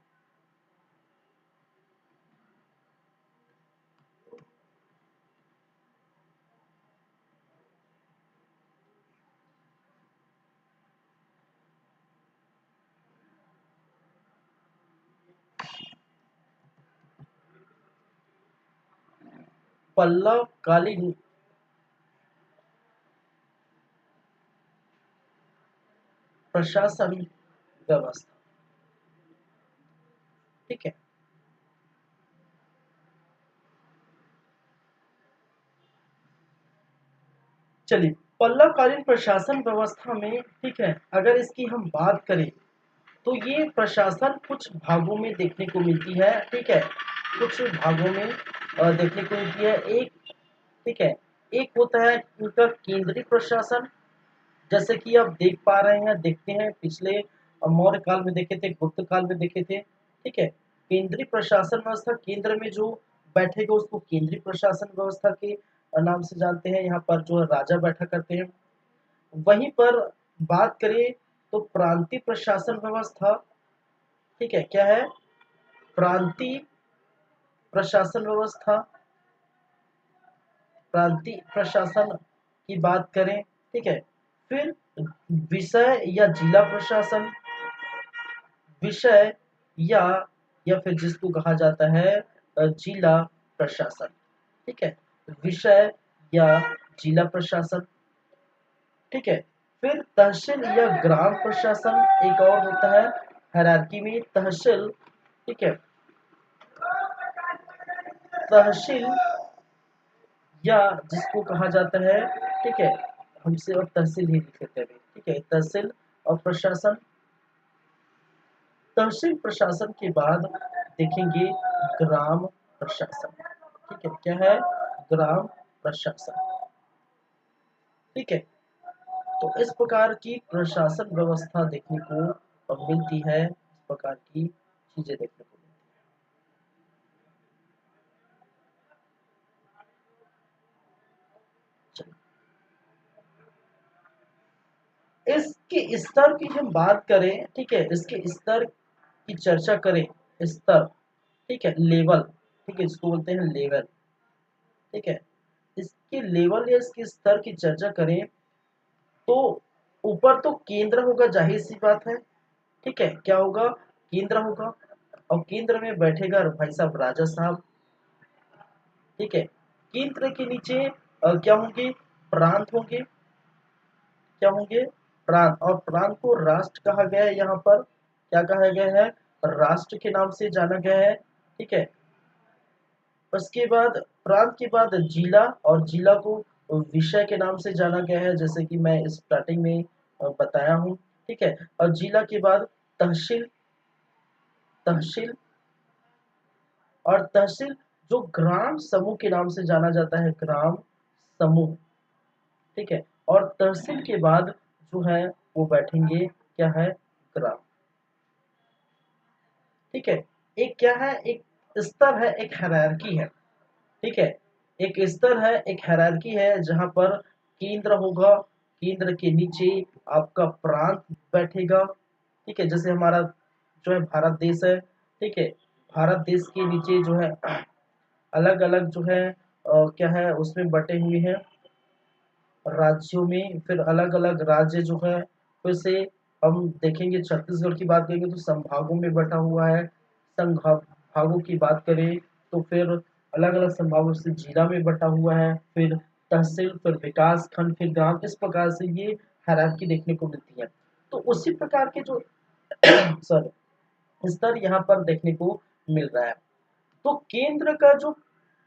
पल्लव कालीन प्रशासन व्यवस्था, ठीक है। चलिए पल्लवकालीन प्रशासन व्यवस्था में, ठीक है, अगर इसकी हम बात करें तो ये प्रशासन कुछ भागों में देखने को मिलती है, ठीक है। कुछ भागों में देखने को मिलती है। एक, ठीक है, एक होता है उनका केंद्रीय प्रशासन, जैसे कि आप देख पा रहे हैं, देखते हैं पिछले मौर्य काल में देखे थे, गुप्त काल में देखे थे, ठीक है। केंद्रीय प्रशासन व्यवस्था, केंद्र में जो बैठेगा उसको केंद्रीय प्रशासन व्यवस्था के नाम से जानते हैं। यहाँ पर जो राजा बैठा करते हैं। वहीं पर बात करें तो प्रांतीय प्रशासन व्यवस्था, ठीक है, क्या है, प्रांतीय प्रशासन व्यवस्था। प्रांतीय प्रशासन की बात करें, ठीक है। फिर विषय या जिला प्रशासन, विषय या फिर जिसको कहा जाता है जिला प्रशासन, ठीक है। विषय या जिला प्रशासन, ठीक है। फिर तहसील या ग्राम प्रशासन एक और होता है हायरार्की में, तहसील, ठीक है। तहसील या जिसको कहा जाता है, ठीक है, हमसे और तहसील ही लिख लेते हैं, ठीक है। तहसील और प्रशासन, तहसील प्रशासन के बाद देखेंगे ग्राम प्रशासन, ठीक है, क्या है, ग्राम प्रशासन, ठीक है। तो इस प्रकार की प्रशासन व्यवस्था देखने को मिलती है, इस प्रकार की चीजें देखने को मिलती है। इसके स्तर की हम बात करें, ठीक है, इसके स्तर की चर्चा करें, स्तर, ठीक है, लेवल, ठीक है, इसको बोलते हैं लेवल, ठीक है। इसके लेवल या इसके स्तर की चर्चा करें तो ऊपर तो केंद्र होगा, जाहिर सी बात है, ठीक है, क्या होगा, केंद्र होगा। और केंद्र में बैठेगा भाई साहब राजा साहब, ठीक है। केंद्र के नीचे क्या होंगे, प्रांत होंगे, क्या होंगे, प्रांत। और प्रांत को राष्ट्र कहा गया है, यहाँ पर क्या कहा गया है, राष्ट्र के नाम से जाना गया है, ठीक है। उसके बाद प्रांत के बाद जिला, और जिला को विषय के नाम से जाना गया है, जैसे कि मैं स्टार्टिंग में बताया हूँ, ठीक है। और जिला के बाद तहसील, तहसील, और तहसील जो ग्राम समूह के नाम से जाना जाता है, ग्राम समूह, ठीक है। और तहसील के बाद जो है वो बैठेंगे, क्या है, ग्राम, ठीक है। एक क्या है, एक स्तर है, एक हायरार्की है, ठीक है। एक स्तर है, एक हायरार्की है, जहां पर केंद्र होगा, केंद्र के नीचे आपका प्रांत बैठेगा, ठीक है। जैसे हमारा जो है भारत देश है, ठीक है। भारत देश के नीचे जो है अलग अलग जो है क्या है उसमें बटे हुए हैं राज्यों में, फिर अलग अलग राज्य जो है, फिर से हम देखेंगे छत्तीसगढ़ की बात करेंगे तो संभागों में बटा हुआ है। संभागों की बात करें तो फिर अलग अलग संभागों से जिला में बटा हुआ है, फिर तहसील, फिर विकास खंड, फिर ग्राम, इस प्रकार से ये हायरार्की देखने को मिलती है। तो उसी प्रकार के जो सॉरी स्तर यहाँ पर देखने को मिल रहा है। तो केंद्र का जो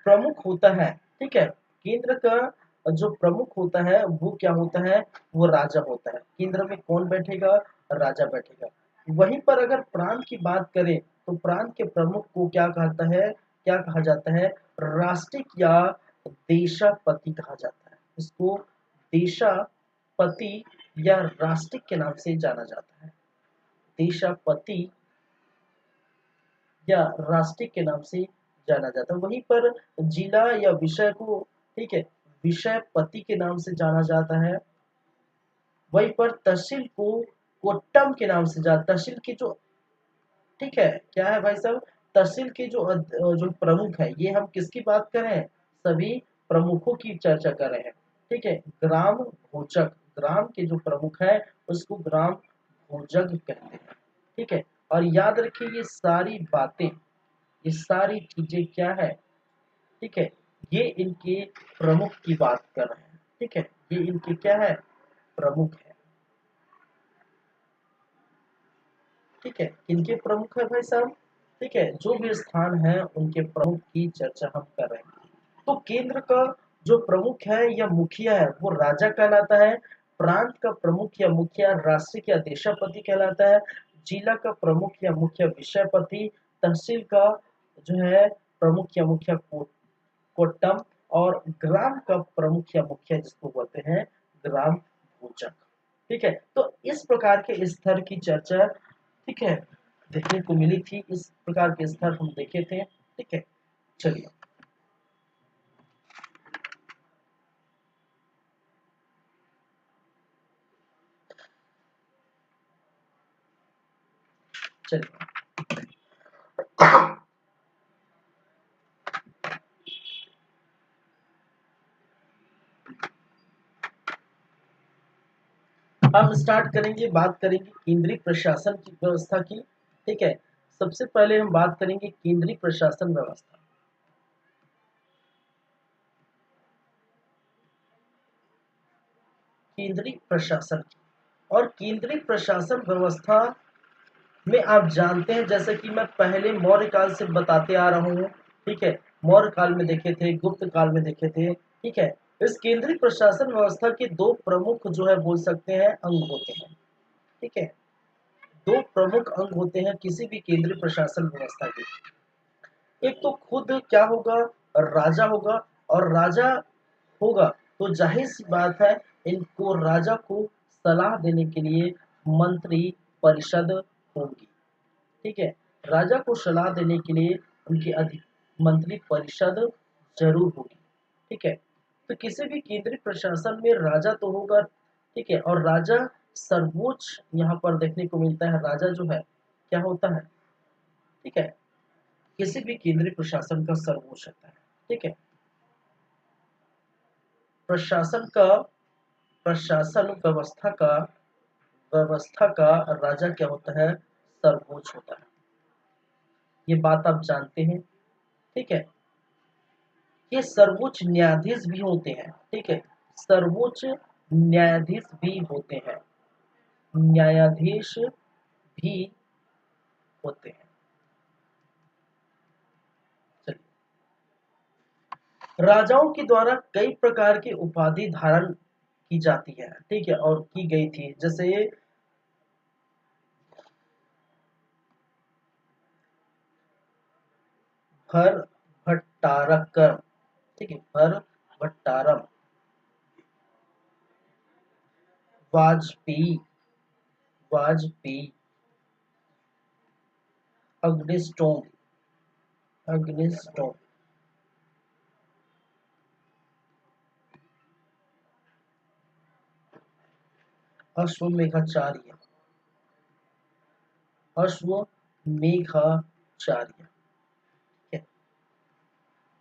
प्रमुख होता है, ठीक है, केंद्र का जो प्रमुख होता है वो क्या होता है, वो राजा होता है। केंद्र में कौन बैठेगा, राजा बैठेगा। वहीं पर अगर प्रांत की बात करें तो प्रांत के प्रमुख को क्या कहता है, क्या कहा जाता है, राष्ट्रिक या देशापति कहा जाता है। इसको देशापति या राष्ट्रिक के नाम से जाना जाता है, देशापति या राष्ट्रीय के नाम से जाना जाता है। वहीं पर जिला या विषय को, ठीक है, विषयपति के नाम से जाना जाता है। वहीं पर तहसील को कोट्टम के नाम से जाना, तहसील की जो, ठीक है, क्या है भाई साहब, तहसील के जो प्रमुख है, ये हम किसकी बात कर रहे हैं, सभी प्रमुखों की चर्चा कर रहे हैं। ठीक है, ग्राम भोजक, ग्राम के जो प्रमुख है उसको ग्राम भोजक कहते हैं। ठीक है, और याद रखिए ये सारी बातें, ये सारी चीजें क्या है, ठीक है, ये इनके प्रमुख की बात कर रहे हैं। ठीक है, ये इनके क्या है, प्रमुख है। ठीक है, किनके प्रमुख है भाई साहब, ठीक है, जो भी स्थान है उनके प्रमुख की चर्चा हम कर रहे हैं। तो केंद्र का जो प्रमुख है या मुखिया है वो राजा कहलाता है। प्रांत का प्रमुख या मुखिया राष्ट्रीय या देशापति कहलाता है। जिला का प्रमुख या मुखिया विषयपति। तहसील का जो है प्रमुख या मुखिया कोट्टम। और ग्राम का प्रमुख या मुखिया जिसको बोलते हैं ग्राम भोजक। ठीक है, तो इस प्रकार के स्तर की चर्चा, ठीक है, देखने को मिली थी। इस प्रकार के स्तर हम देखे थे। ठीक है, चलिए चलिए हम स्टार्ट करेंगे, बात करेंगे केंद्रीय प्रशासन की व्यवस्था की। ठीक है, सबसे पहले हम बात करेंगे केंद्रीय प्रशासन व्यवस्था। केंद्रीय प्रशासन की, और केंद्रीय प्रशासन व्यवस्था में आप जानते हैं, जैसे कि मैं पहले मौर्य काल से बताते आ रहा हूँ। ठीक है, मौर्य काल में देखे थे, गुप्त काल में देखे थे। ठीक है, इस केंद्रीय प्रशासन व्यवस्था के दो प्रमुख जो है बोल सकते हैं अंग होते हैं। ठीक है, दो प्रमुख अंग होते हैं किसी भी केंद्रीय प्रशासन व्यवस्था के। एक तो खुद क्या होगा, राजा होगा। और राजा होगा तो जाहिर सी बात है, इनको राजा को सलाह देने के लिए मंत्री परिषद होगी। ठीक है, राजा को सलाह देने के लिए उनकी मंत्री परिषद जरूर होगी। ठीक है, तो किसी भी केंद्रीय प्रशासन में राजा तो होगा। ठीक है, और राजा सर्वोच्च यहाँ पर देखने को मिलता है। राजा जो है क्या होता है, ठीक है, किसी भी केंद्रीय प्रशासन का सर्वोच्च होता है। ठीक है, प्रशासन का, प्रशासन व्यवस्था का राजा क्या होता है, सर्वोच्च होता है। ये बात आप जानते हैं। ठीक है, ये सर्वोच्च न्यायाधीश भी होते हैं। ठीक है, सर्वोच्च न्यायाधीश भी होते हैं, न्यायाधीश भी होते हैं। चलिए, राजाओं के द्वारा कई प्रकार की उपाधि धारण की जाती है। ठीक है, और की गई थी, जैसे भर भट्टारकम। ठीक है, भर भट्टारम, वाजपेयी, वाजपेयी, अग्निस्टोम, अग्निस्टोम, अश्वमेधाचार्य, अश्वमेधाचार्य।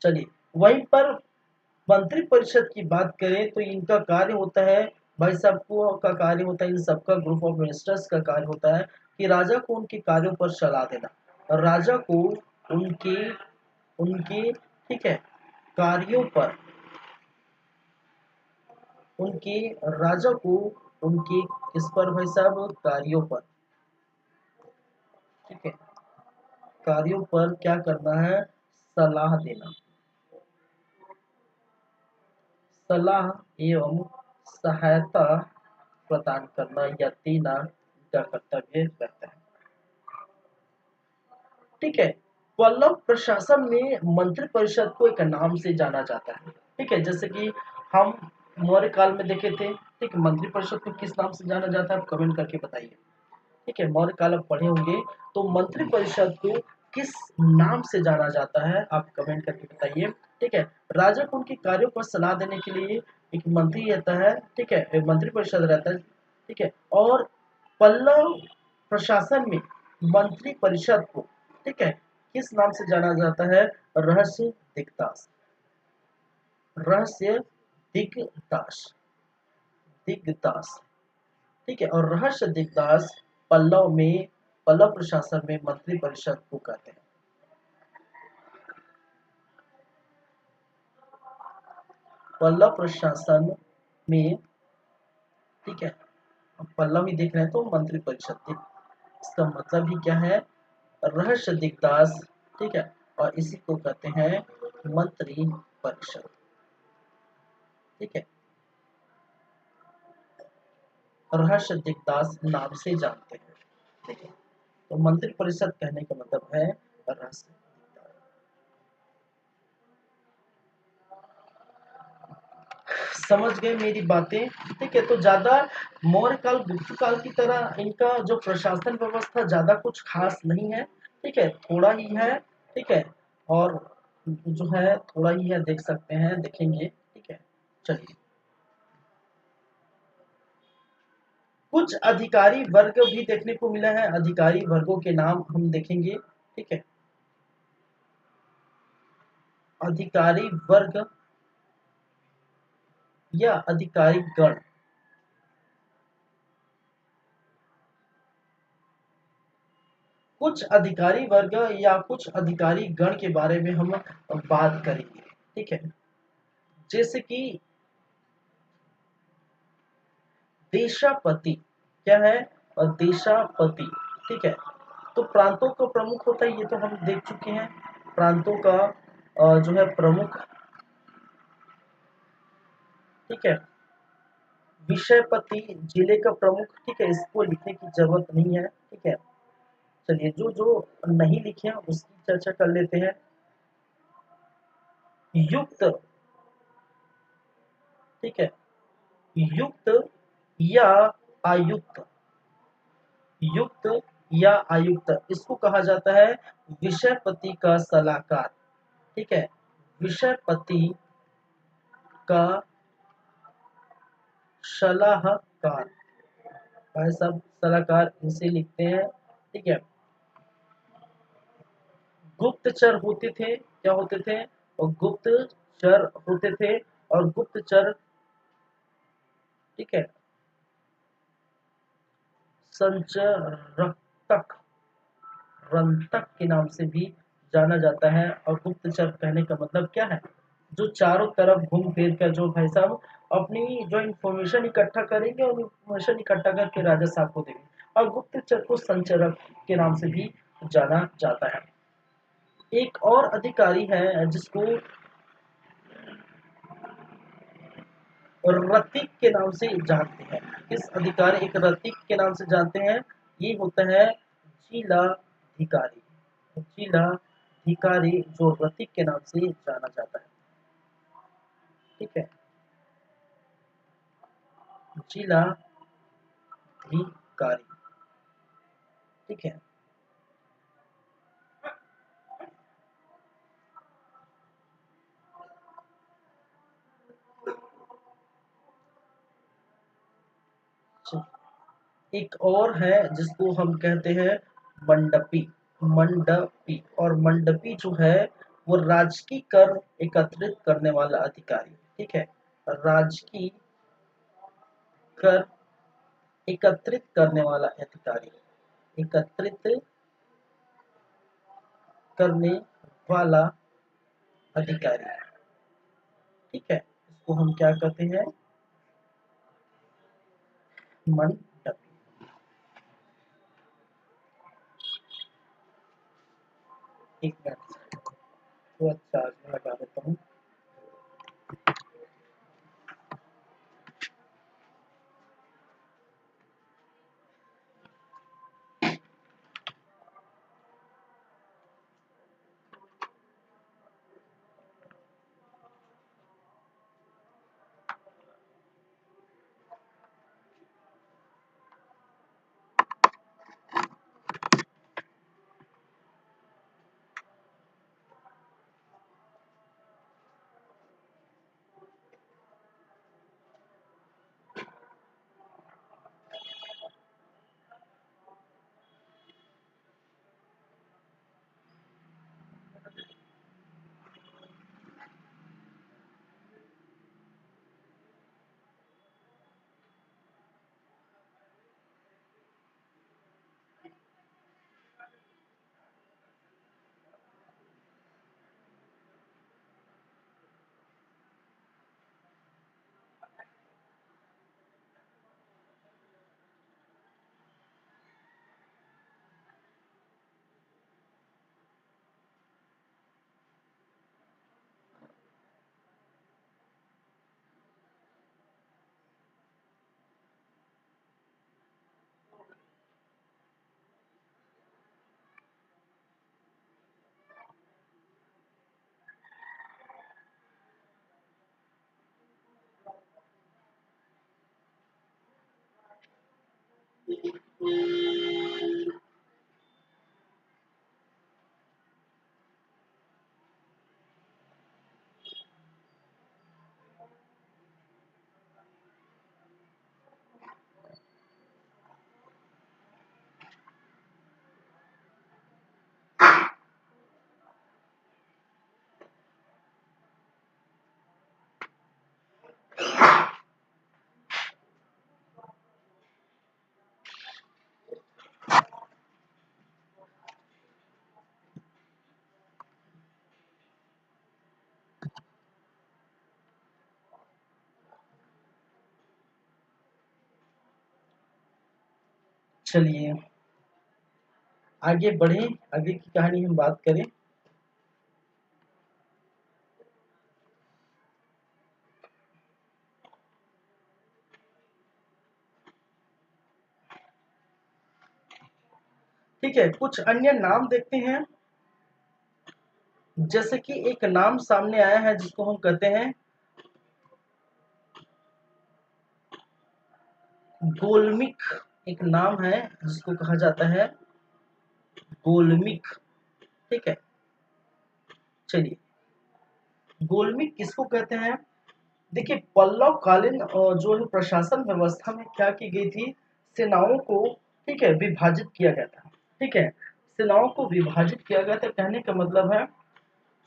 चलिए, वहीं पर मंत्री परिषद की बात करें तो इनका कार्य होता है, भाई साहब को का कार्य होता है, इन सबका ग्रुप ऑफ मिनिस्टर्स का कार्य होता है कि राजा को उनके कार्यों पर सलाह देना, और राजा को उनके उनके ठीक है, कार्यों पर, उनके, राजा को उनके किस पर भाई साहब, कार्यों पर। ठीक है, कार्यों पर क्या करना है, सलाह देना, सलाह एवं सहायता प्रदान करना या देना इनका कर्तव्य रहता है। ठीक है, पल्लव प्रशासन में मंत्री परिषद को एक नाम से जाना जाता है। ठीक है, जैसे कि हम मौर्य काल में देखे थे। ठीक है, मंत्री परिषद को किस नाम से जाना जाता है, आप कमेंट करके बताइए। ठीक है, मौर्य काल आप पढ़े होंगे तो मंत्री परिषद को किस नाम से जाना जाता है, आप कमेंट करके बताइए। ठीक है, राजा को उनके कार्यों पर सलाह देने के लिए एक मंत्री रहता है। ठीक है, एक मंत्री परिषद रहता है। ठीक है, और पल्लव प्रशासन में मंत्री परिषद को, ठीक है, किस नाम से जाना जाता है? रहस्य दिग्दास। रहस्य दिग्दास, दिग्दास। ठीक है, और रहस्य दिग्दास पल्लव प्रशासन में मंत्री परिषद को कहते हैं। पल्लव प्रशासन में, ठीक है, पल्लव ही देख रहे हैं तो मंत्री परिषद, इसका मतलब ही क्या है? रहस्य दिग्दास। ठीक है, और इसी को कहते हैं मंत्री परिषद। ठीक है, रहस्य दिग्दास नाम से जानते हैं। ठीक है, तो मंत्री परिषद कहने का मतलब है रहस्य। समझ गए मेरी बातें? ठीक है, तो ज्यादा मौर्य काल गुप्त काल की तरह इनका जो प्रशासन व्यवस्था ज्यादा कुछ खास नहीं है। ठीक है, थोड़ा ही है। ठीक है, और जो है थोड़ा ही है, देख सकते हैं, देखेंगे। ठीक है, चलिए, कुछ अधिकारी वर्ग भी देखने को मिला है। अधिकारी वर्गों के नाम हम देखेंगे। ठीक है, अधिकारी वर्ग या अधिकारी गण, कुछ अधिकारी वर्ग या कुछ अधिकारी गण के बारे में हम बात करेंगे। ठीक है, जैसे कि देशापति, क्या है? और देशापति। ठीक है, तो प्रांतों का प्रमुख होता है, ये तो हम देख चुके हैं। प्रांतों का जो है प्रमुख। ठीक है, विषयपति जिले का प्रमुख। ठीक है, इसको लिखने की जरूरत नहीं है। ठीक है, चलिए, जो जो नहीं लिखे हैं उसकी चर्चा कर लेते हैं। युक्त, ठीक है, युक्त या आयुक्त, युक्त या आयुक्त, इसको कहा जाता है विषयपति का सलाहकार। ठीक है, विषयपति का सलाहकार, भाई साहब सलाहकार इसे लिखते हैं। ठीक है, गुप्तचर होते थे, क्या होते थे? और गुप्तचर होते थे, और गुप्तचर, ठीक है, संचरक्तक, रंतक के नाम से भी जाना जाता है। और गुप्तचर कहने का मतलब क्या है? जो चारों तरफ घूम फिर कर जो भाई साहब अपनी जो इंफॉर्मेशन इकट्ठा करेंगे और इंफॉर्मेशन इकट्ठा करके राजा साहब को देंगे। और गुप्तचर को संचरक के नाम से भी जाना जाता है। एक और अधिकारी है जिसको रतिक के नाम से जानते हैं। किस अधिकारी, एक रतिक के नाम से जानते हैं? ये होता है जिलाधिकारी। जिलाधिकारी जो रतिक के नाम से जाना जाता है। ठीक है, जिलाधिकारी। ठीक है, एक और है जिसको हम कहते हैं मंडपी। मंडपी, और मंडपी जो है वो राजकीय कर एकत्रित करने वाला अधिकारी। ठीक है, राजकीय कर एकत्रित करने वाला अधिकारी, एकत्रित करने वाला अधिकारी। ठीक है, इसको हम क्या कहते हैं? मंडपी। एक मिनट, थोड़ा चार्ज में लगा देता हूँ। चलिए आगे बढ़े, आगे की कहानी हम बात करें। ठीक है, कुछ अन्य नाम देखते हैं। जैसे कि एक नाम सामने आया है जिसको हम कहते हैं गोलमिक। एक नाम है जिसको कहा जाता है गोलमिक। ठीक है, चलिए गोलमिक किसको कहते हैं। देखिए पल्लव कालीन जो है प्रशासन व्यवस्था में क्या की गई थी, सेनाओं को ठीक है विभाजित किया गया था। ठीक है, सेनाओं को विभाजित किया गया था, कहने का मतलब है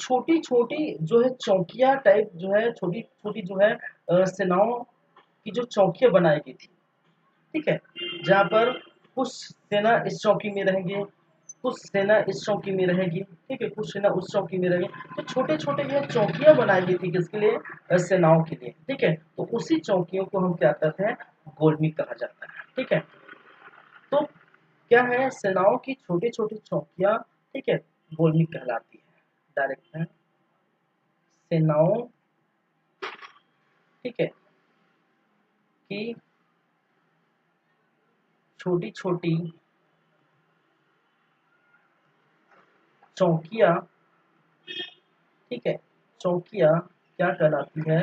छोटी छोटी जो है चौकियां टाइप जो है, छोटी छोटी जो है सेनाओं की जो चौकियां बनाई गई थी। ठीक है, जहाँ पर कुछ सेना इस चौकी में रहेंगे, कुछ सेना इस चौकी में रहेगी। ठीक है, कुछ सेना उस चौकी में रहेगी। तो छोटे छोटे जो चौकियां बनाई गई थी किसके लिए, सेनाओं के लिए। ठीक है, तो उसी चौकियों को हम क्या कहते हैं, गोलमी कहा जाता है। ठीक है, तो क्या है, सेनाओं की छोटी छोटी चौकियां ठीक है गोलमी कहलाती है। डायरेक्ट है सेनाओं ठीक है की छोटी छोटी चौकियां ठीक है, चौकियां क्या कहलाती है,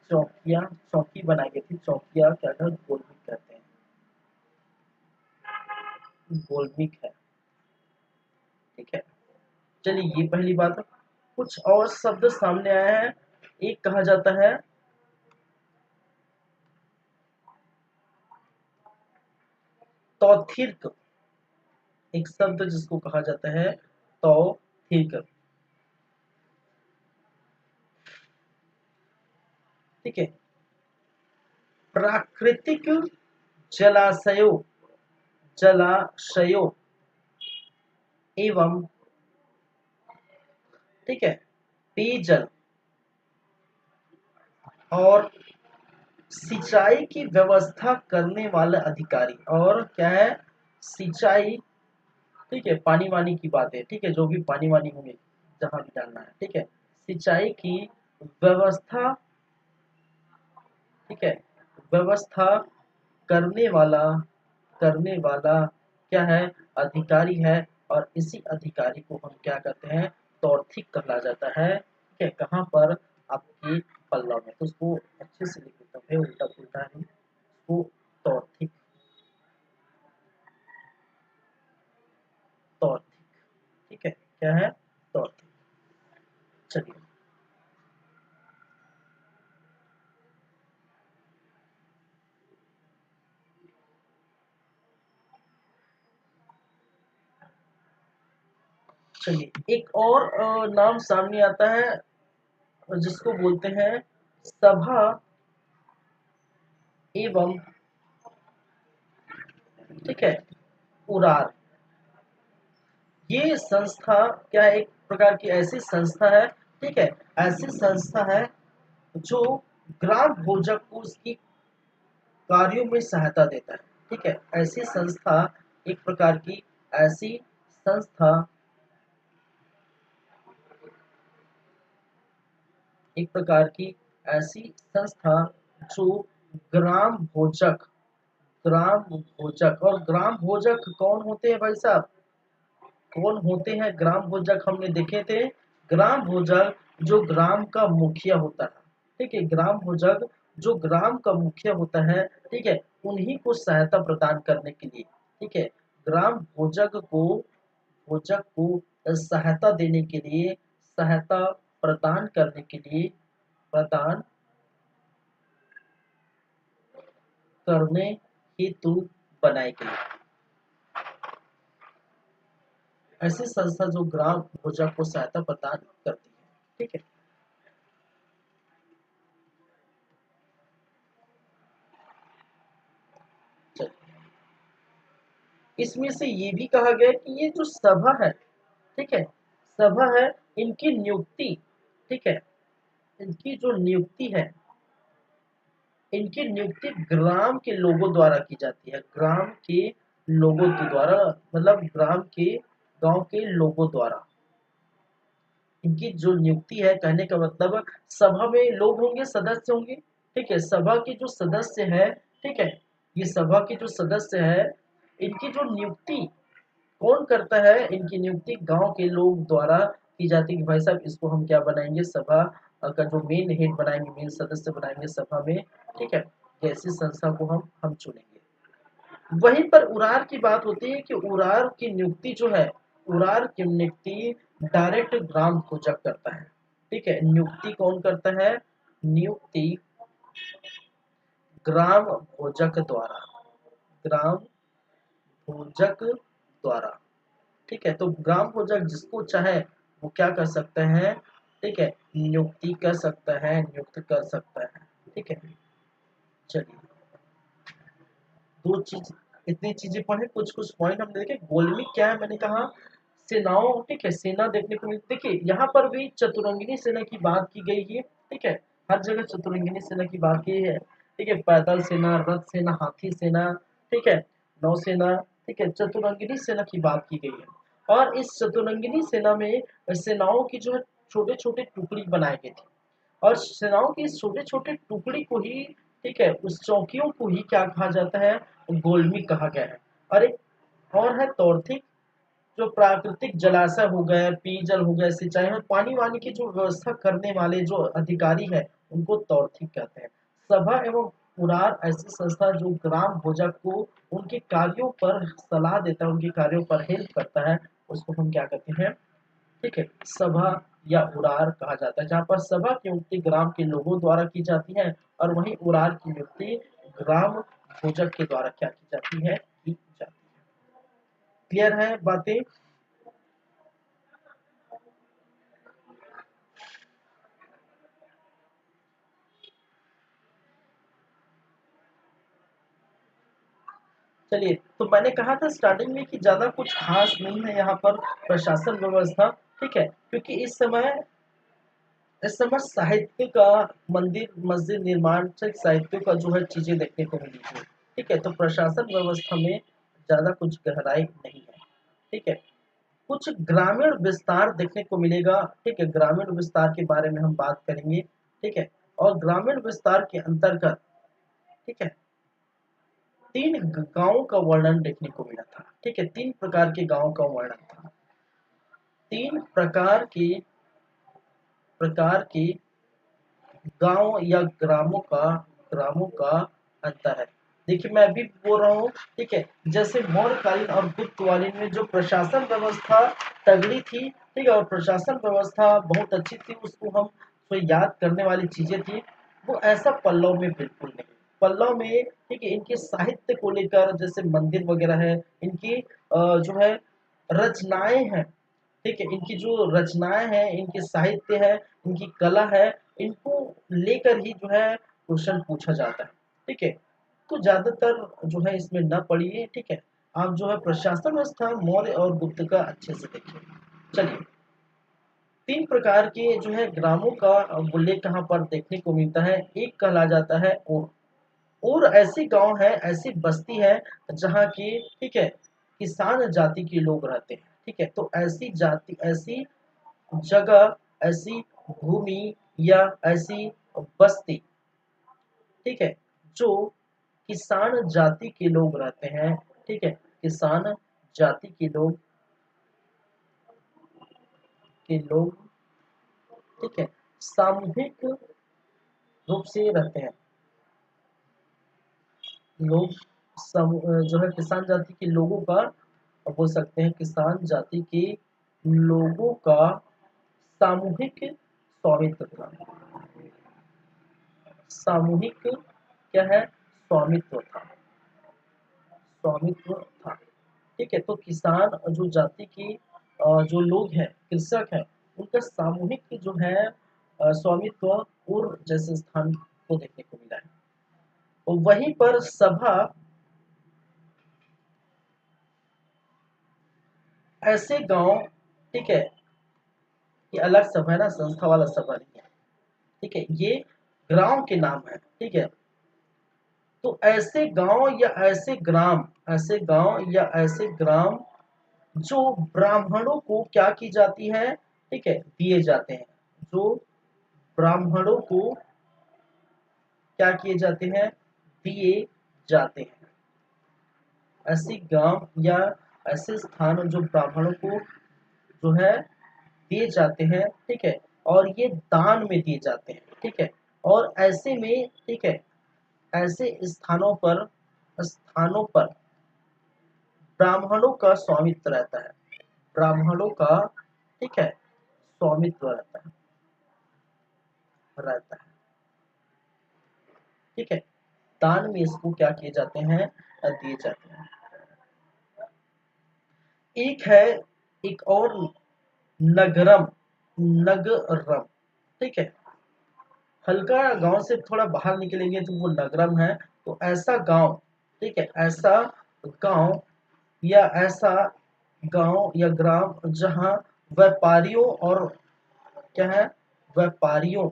चौकियां, चौकी बनाई गई थी, चौकियां क्या था, गोलमिक कहते हैं, गोलमिक है। ठीक है, चलिए ये पहली बात है। कुछ और शब्द सामने आया है, एक कहा जाता है तौथिर्क। एक शब्द जिसको कहा जाता है तौथिर्क। ठीक है, प्राकृतिक जलाशयों, जलाशयों एवं ठीक है पेयजल और सिंचाई की व्यवस्था करने वाला अधिकारी। और क्या है, सिंचाई ठीक है, पानी वानी की बात है। ठीक है, जो भी पानी वानी होंगे जहां भी डालना है। ठीक है, सिंचाई की व्यवस्था ठीक है, व्यवस्था करने वाला, करने वाला क्या है, अधिकारी है। और इसी अधिकारी को हम क्या कहते हैं, तौर्थिक कहा जाता है। ठीक है, कहाँ पर, आपके पल्लव में। तो उसको अच्छे से लिख देता हूँ, उल्टा पुल्टा नहीं, उसको तौर्थिक, तौर्थिक। ठीक है, क्या है, तौर्थिक। चलिए चलिए एक और नाम सामने आता है जिसको बोलते हैं सभा एवं ठीक है उरार। ये संस्था क्या है, एक प्रकार की ऐसी संस्था है। ठीक है, ऐसी संस्था है जो ग्राम भोजक को उसकी कार्यों में सहायता देता है। ठीक है, ऐसी संस्था, एक प्रकार की ऐसी संस्था, एक प्रकार की ऐसी संस्था जो ग्राम भोजक, ग्राम भोजक। और ग्राम भोजक कौन होते हैं भाई साहब, कौन होते हैं ग्राम भोजक, हमने देखे थे। ग्राम भोजक जो ग्राम का मुखिया होता है। ठीक है, ग्राम भोजक जो ग्राम का मुखिया होता है। ठीक है, उन्हीं को सहायता प्रदान करने के लिए ठीक है, ग्राम भोजक को सहायता देने के लिए, सहायता प्रदान करने के लिए, प्रदान करने हेतु बनाई गई ऐसी संस्था जो ग्राम भोजक को सहायता प्रदान करती है। ठीक है, चलिए इसमें से ये भी कहा गया कि ये जो सभा है, ठीक है, सभा है, इनकी नियुक्ति ठीक है, इनकी जो नियुक्ति है, इनकी नियुक्ति ग्राम के लोगों द्वारा की जाती है। ग्राम के लोगों के द्वारा, मतलब ग्राम के, गांव के लोगों द्वारा इनकी जो नियुक्ति है, कहने का मतलब सभा में लोग होंगे, सदस्य होंगे, ठीक है। सभा के जो सदस्य है, ठीक है, ये सभा के जो सदस्य है, इनकी जो नियुक्ति कौन करता है, इनकी नियुक्ति गांव के लोग द्वारा की जाती है कि भाई साहब इसको हम क्या बनाएंगे, सभा का जो मेन हेड बनाएंगे, मेन सदस्य बनाएंगे सभा में, ठीक है। ऐसी संस्था को हम चुनेंगे। वहीं पर उरार की बात होती है कि उरार की नियुक्ति जो है, उरार की नियुक्ति डायरेक्ट ग्राम खोजक करता है, ठीक है। नियुक्ति कौन करता है, नियुक्ति ग्राम भोजक द्वारा, ग्राम भोजक द्वारा, ठीक है। तो ग्राम भोजक जिसको चाहे वो क्या कर सकते हैं, ठीक है, नियुक्ति कर सकता है, नियुक्त कर सकता है, ठीक है। चलिए, दो चीज, इतनी चीजें पढ़े, कुछ कुछ पॉइंट हम देखें। गोलमिक क्या है, मैंने कहा सेनाओं, ठीक है, सेना देखने को मिलती। देखिए यहाँ पर भी चतुरंगिनी सेना की बात की गई है, ठीक है। हर जगह चतुरंगिनी सेना की बात की है, ठीक है। पैदल सेना, रथ सेना, हाथी सेना, ठीक है, नौसेना, ठीक है, चतुरंगिनी सेना की बात की गई है। और इस चतुरंगिनी सेना में सेनाओं की जो है छोटे छोटे टुकड़ी बनाई गई थी, और सेनाओं की इस छोटे छोटे टुकड़ी को ही, ठीक है, उस चौकियों को ही क्या कहा जाता है, गोलमिक कहा गया है। और एक और है तौरथिक, जो प्राकृतिक जलाशय हो गए, पेयजल हो गए, सिंचाई और पानी वानी की जो व्यवस्था करने वाले जो अधिकारी है, उनको तौरथिक कहते हैं। सभा एवं उरार ऐसी संस्था जो ग्राम भोजक को उनके कार्यों पर सलाह देता है, उनके कार्यों पर हेल्प करता है, उसको हम क्या कहते हैं, ठीक है, सभा या उरार कहा जाता है। जहाँ पर सभा की नियुक्ति ग्राम के लोगों द्वारा की जाती है, और वहीं उरार की नियुक्ति ग्राम भोजक के द्वारा क्या की जाती है, की जाती है। क्लियर है बातें। चलिए, तो मैंने कहा था स्टार्टिंग में कि ज्यादा कुछ खास नहीं है यहाँ पर प्रशासन व्यवस्था, ठीक है, क्योंकि इस समय साहित्य का, मंदिर मस्जिद निर्माण से साहित्य का जो है चीजें देखने को मिली थी, ठीक है। तो प्रशासन व्यवस्था में ज्यादा कुछ गहराई नहीं है, ठीक है। कुछ ग्रामीण विस्तार देखने को मिलेगा, ठीक है, ग्रामीण विस्तार के बारे में हम बात करेंगे, ठीक है। और ग्रामीण विस्तार के अंतर्गत, ठीक है, तीन गांवों का वर्णन देखने को मिला था, ठीक है। तीन प्रकार के गांवों का वर्णन था, तीन प्रकार के गांव या ग्रामों का अंतर है। देखिए मैं अभी बोल रहा हूँ, ठीक है, जैसे मौर्यकालीन और गुप्तकालीन में जो प्रशासन व्यवस्था तगड़ी थी, ठीक है, और प्रशासन व्यवस्था बहुत अच्छी थी, उसको हम तो याद करने वाली चीजें थी, वो ऐसा पल्लव में बिल्कुल नहीं। पल्लव में, ठीक है, इनके साहित्य को लेकर, जैसे मंदिर वगैरह है, इनकी जो है रचनाएं हैं, ठीक है, इनकी जो रचनाएं हैं, इनके साहित्य है, इनकी कला है, इनको लेकर ही जो है क्वेश्चन पूछा जाता है, ठीक है। तो ज्यादातर जो है इसमें न पढ़िए, ठीक है। आप जो है प्रशासन व्यवस्था मौर्य और गुप्त का अच्छे से देखिए। चलिए, तीन प्रकार के जो है ग्रामों का उल्लेख कहाँ पर देखने को मिलता है। एक कहला जाता है और ऐसी गांव है, ऐसी बस्ती है जहाँ की, ठीक है, किसान जाति के लोग रहते हैं, ठीक है। तो ऐसी जाति, ऐसी जगह, ऐसी भूमि या ऐसी बस्ती, ठीक है, जो किसान जाति के लोग रहते हैं, ठीक है, किसान जाति के लोग, ठीक है, सामूहिक रूप से रहते हैं। लोग जो है किसान जाति के लोगों का, बोल सकते हैं किसान जाति के लोगों का सामूहिक स्वामित्व था, सामूहिक क्या है, स्वामित्व था, स्वामित्व था, ठीक है। तो किसान जो जाति की जो लोग हैं, कृषक हैं, उनका सामूहिक जो है स्वामित्व और जैसे स्थान को देखने को मिला है। और वहीं पर सभा ऐसे गांव, ठीक है, ये अलग सभा है ना, संस्था वाला सभा नहीं है, ठीक है, ये गांव के नाम है। ठीक है, तो ऐसे गांव या ऐसे ग्राम जो ब्राह्मणों को क्या की जाती है, ठीक है, दिए जाते हैं, जो ब्राह्मणों को क्या किए जाते हैं, दिए जाते हैं। ऐसी गांव या ऐसे स्थान जो ब्राह्मणों को जो है दिए जाते हैं, ठीक है, और ये दान में दिए जाते हैं। ठीक है, और ऐसे में, ठीक है, ऐसे स्थानों पर ब्राह्मणों का स्वामित्व रहता है, ब्राह्मणों का, ठीक है, स्वामित्व रहता है। ठीक है, दान में इसको क्या किए जाते हैं, दिए जाते हैं। एक है, एक और, नगरम, नगरम, ठीक है, हल्का गांव से थोड़ा बाहर निकलेंगे तो वो नगरम है। तो ऐसा गांव, ठीक है, ऐसा गांव या ऐसा गांव या ग्राम जहां व्यापारियों और क्या है, व्यापारियों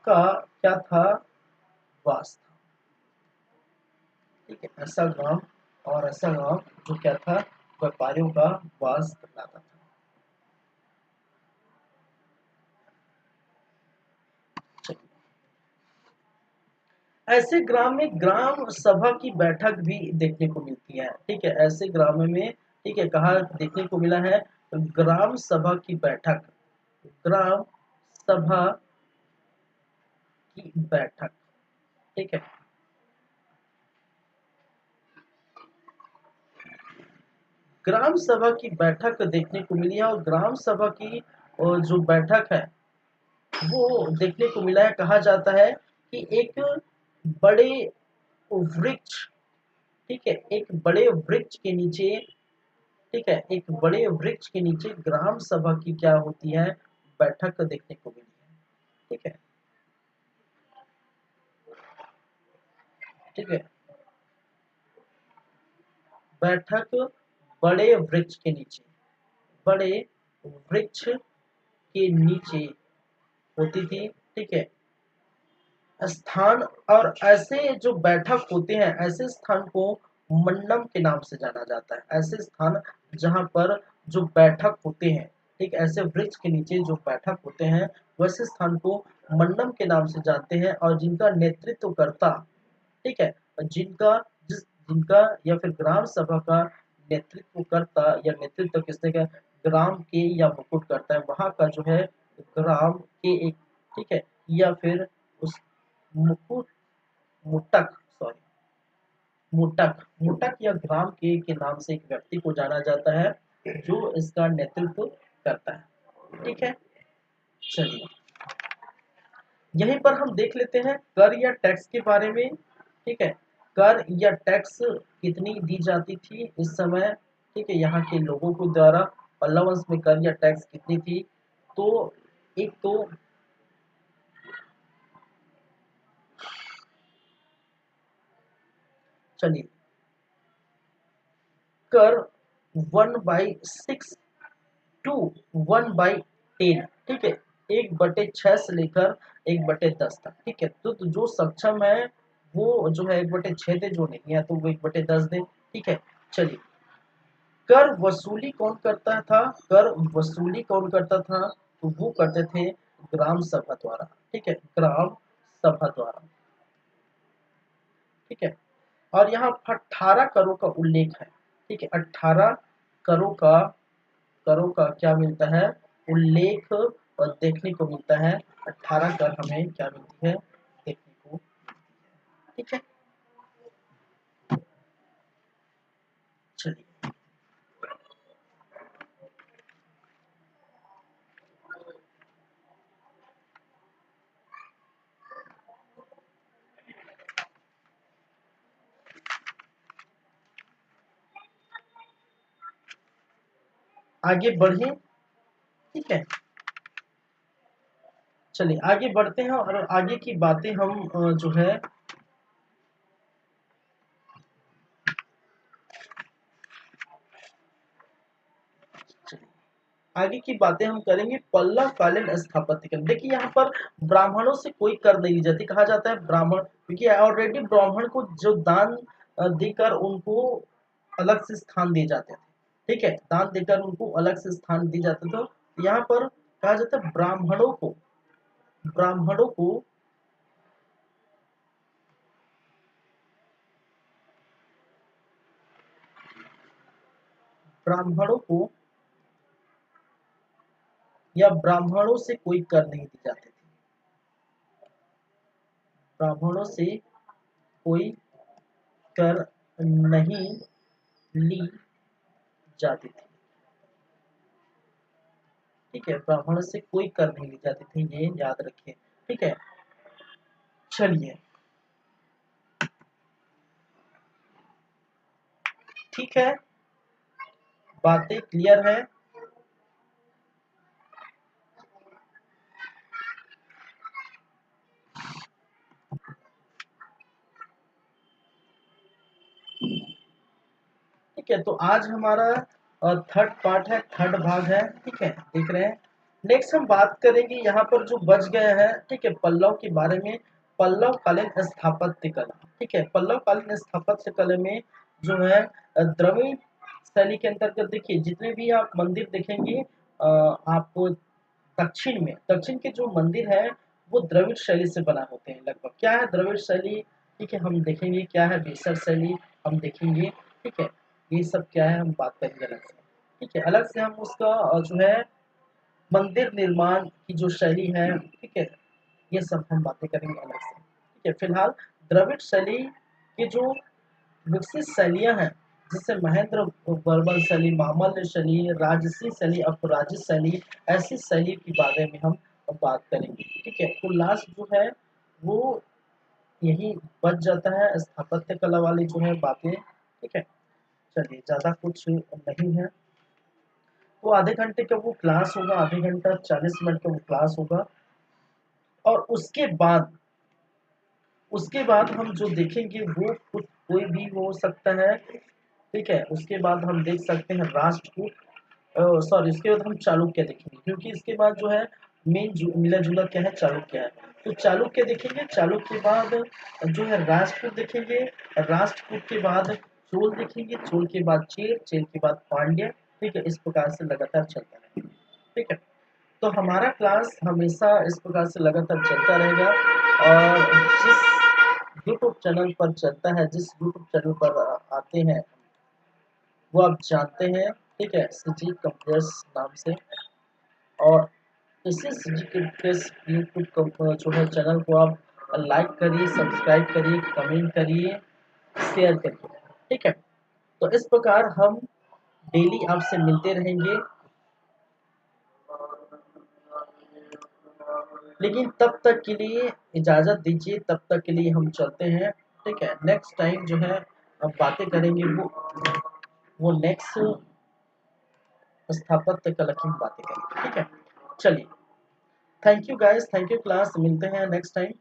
का क्या था, वास था। ठीक है, ऐसा गांव और ऐसा गांव जो क्या था, व्यापारियों का वास कहलाता था। ऐसे ग्राम में ग्राम सभा की बैठक भी देखने को मिलती है। ठीक है, ऐसे ग्राम में, ठीक है, कहा देखने को मिला है, ग्राम सभा की बैठक, ग्राम सभा की बैठक। ठीक है, ग्राम सभा की बैठक देखने को मिली है, और ग्राम सभा की जो बैठक है वो देखने को मिला है। कहा जाता है कि एक बड़े वृक्ष, ठीक है, एक बड़े वृक्ष के नीचे, ठीक है, एक बड़े वृक्ष के नीचे ग्राम सभा की क्या होती है, बैठक देखने को मिली है। ठीक है, ठीक है, बैठक बड़े वृक्ष के नीचे, बड़े वृक्ष के नीचे होती थी। ठीक है, स्थान, और ऐसे जो बैठक होते हैं, ऐसे स्थान को मंडप के नाम से जाना जाता है। ऐसे स्थान जहां पर जो बैठक होते हैं, ठीक, ऐसे वृक्ष के नीचे जो बैठक होते हैं, वैसे स्थान को मंडप के नाम से जानते हैं, और जिनका नेतृत्व करता, ठीक है, जिनका या फिर ग्राम सभा का नेतृत्व करता, या नेतृत्व किसने का, ग्राम के या मुकुट करता है, वहां का जो है ग्राम के एक, ठीक है, या फिर उस मुकुट, मुटक, सॉरी, मुटक, मुटक या ग्राम के नाम से एक व्यक्ति को जाना जाता है जो इसका नेतृत्व करता है। ठीक है, चलिए यहीं पर हम देख लेते हैं कर या टैक्स के बारे में। ठीक है, कर या टैक्स कितनी दी जाती थी इस समय, ठीक है, यहाँ के लोगों को द्वारा पल्लव वंश में कर या टैक्स कितनी थी। तो एक तो चलिए, कर 1/6 टू 1/10, ठीक है, 1/6 से लेकर 1/10 तक। ठीक है, तो जो सक्षम है वो जो है 1/6 दे, जो नहीं है तो वो 1/10 दे। ठीक है, चलिए, कर वसूली कौन करता था, कर वसूली कौन करता था, तो वो करते थे ग्राम सभा द्वारा। ठीक है, ग्राम सभा द्वारा। ठीक है, और यहाँ 18 करों का उल्लेख है। ठीक है, 18 करों का, करों का क्या मिलता है, उल्लेख और देखने को मिलता है। 18 कर हमें क्या मिलती है, देखने को। ठीक है, चलिए आगे बढ़े। ठीक है, चलिए आगे बढ़ते हैं, और आगे की बातें हम जो है, आगे की बातें हम करेंगे पल्लव कालीन स्थापत्य कला। देखिए यहाँ पर ब्राह्मणों से कोई कर नहीं ली जाती, कहा जाता है ब्राह्मण, क्योंकि ऑलरेडी ब्राह्मण को जो दान देकर उनको अलग से स्थान दिए जाते थे, ठीक है, दान देकर उनको अलग से स्थान दिए जाते थे। यहाँ पर कहा जाता है ब्राह्मणों को ब्राह्मणों को या ब्राह्मणों से कोई कर नहीं दी जाती थी, ब्राह्मणों से कोई कर नहीं ली जाती थी, ठीक है, ब्राह्मण से कोई कर नहीं ली जाती थी, ये याद रखिए, ठीक है। चलिए, ठीक है, बातें क्लियर है। ठीक है, तो आज हमारा थर्ड पार्ट है, थर्ड भाग है, ठीक है, देख रहे हैं। नेक्स्ट हम बात करेंगे यहाँ पर जो बच गए हैं, ठीक है, पल्लव के बारे में। पल्लव कालीन स्थापत्य कला, ठीक है, पल्लव कालीन स्थापत्य कला में जो है द्रविड़ शैली के अंतर्गत देखिए जितने भी आप मंदिर देखेंगे आपको दक्षिण के जो मंदिर है वो द्रविड़ शैली से बना होते हैं लगभग। क्या है द्रविड़ शैली, ठीक है, हम देखेंगे क्या है बेसर शैली, हम देखेंगे, ठीक है, ये सब क्या है हम बात करेंगे अलग से, ठीक है, अलग से हम उसका जो है मंदिर निर्माण की जो शैली है, ठीक है, ये सब हम बातें करेंगे अलग से, ठीक है। फिलहाल द्रविड़ शैली की जो विकसित शैलियां हैं, जैसे महेंद्र वर्मन शैली, महामल्ल शैली, राजसी शैली, अपराजित शैली, ऐसी शैली के बारे में हम बात करेंगे, ठीक है। तो लास्ट जो है वो यही बच जाता है स्थापत्य कला वाली जो है बातें, ठीक है। चलिए, ज्यादा कुछ नहीं है, तो आधे घंटे का वो क्लास होगा, आधे घंटा 40 मिनट का वो क्लास होगा, और उसके बाद हम जो देखेंगे वो कुछ कोई भी हो सकता है, ठीक है। उसके बाद हम देख सकते हैं राष्ट्रकूट, सॉरी, उसके बाद हम चालुक्य देखेंगे, क्योंकि इसके बाद जो है मेन मिला जुला क्या है, चालुक्य है। तो चालुक्य देखेंगे, चालुक्य के बाद जो है राष्ट्रकूट देखेंगे, राष्ट्रकूट के बाद चोल देखेंगे, चोल के बाद चेर, चेर के बाद पांड्य, ठीक है, इस प्रकार से लगातार चलता रहेगा, ठीक है। तो हमारा क्लास हमेशा इस प्रकार से लगातार चलता रहेगा, और जिस यूट्यूब चैनल पर चलता है, जिस यूट्यूब चैनल पर आते हैं वो आप जानते हैं, ठीक है, सीजी कंप्रेस नाम से। और इसी सीजी कंप्रेस यूट्यूब जो है चैनल को आप लाइक करिए, सब्सक्राइब करिए, कमेंट करिए, शेयर करिए, ठीक है। तो इस प्रकार हम डेली आपसे मिलते रहेंगे, लेकिन तब तक के लिए इजाज़त दीजिए, तब तक के लिए हम चलते हैं, ठीक है। नेक्स्ट टाइम जो है अब बातें करेंगे वो नेक्स्ट स्थापत्य कला की बातें करेंगे, ठीक है। चलिए, thank you guys, thank you class, मिलते हैं नेक्स्ट टाइम।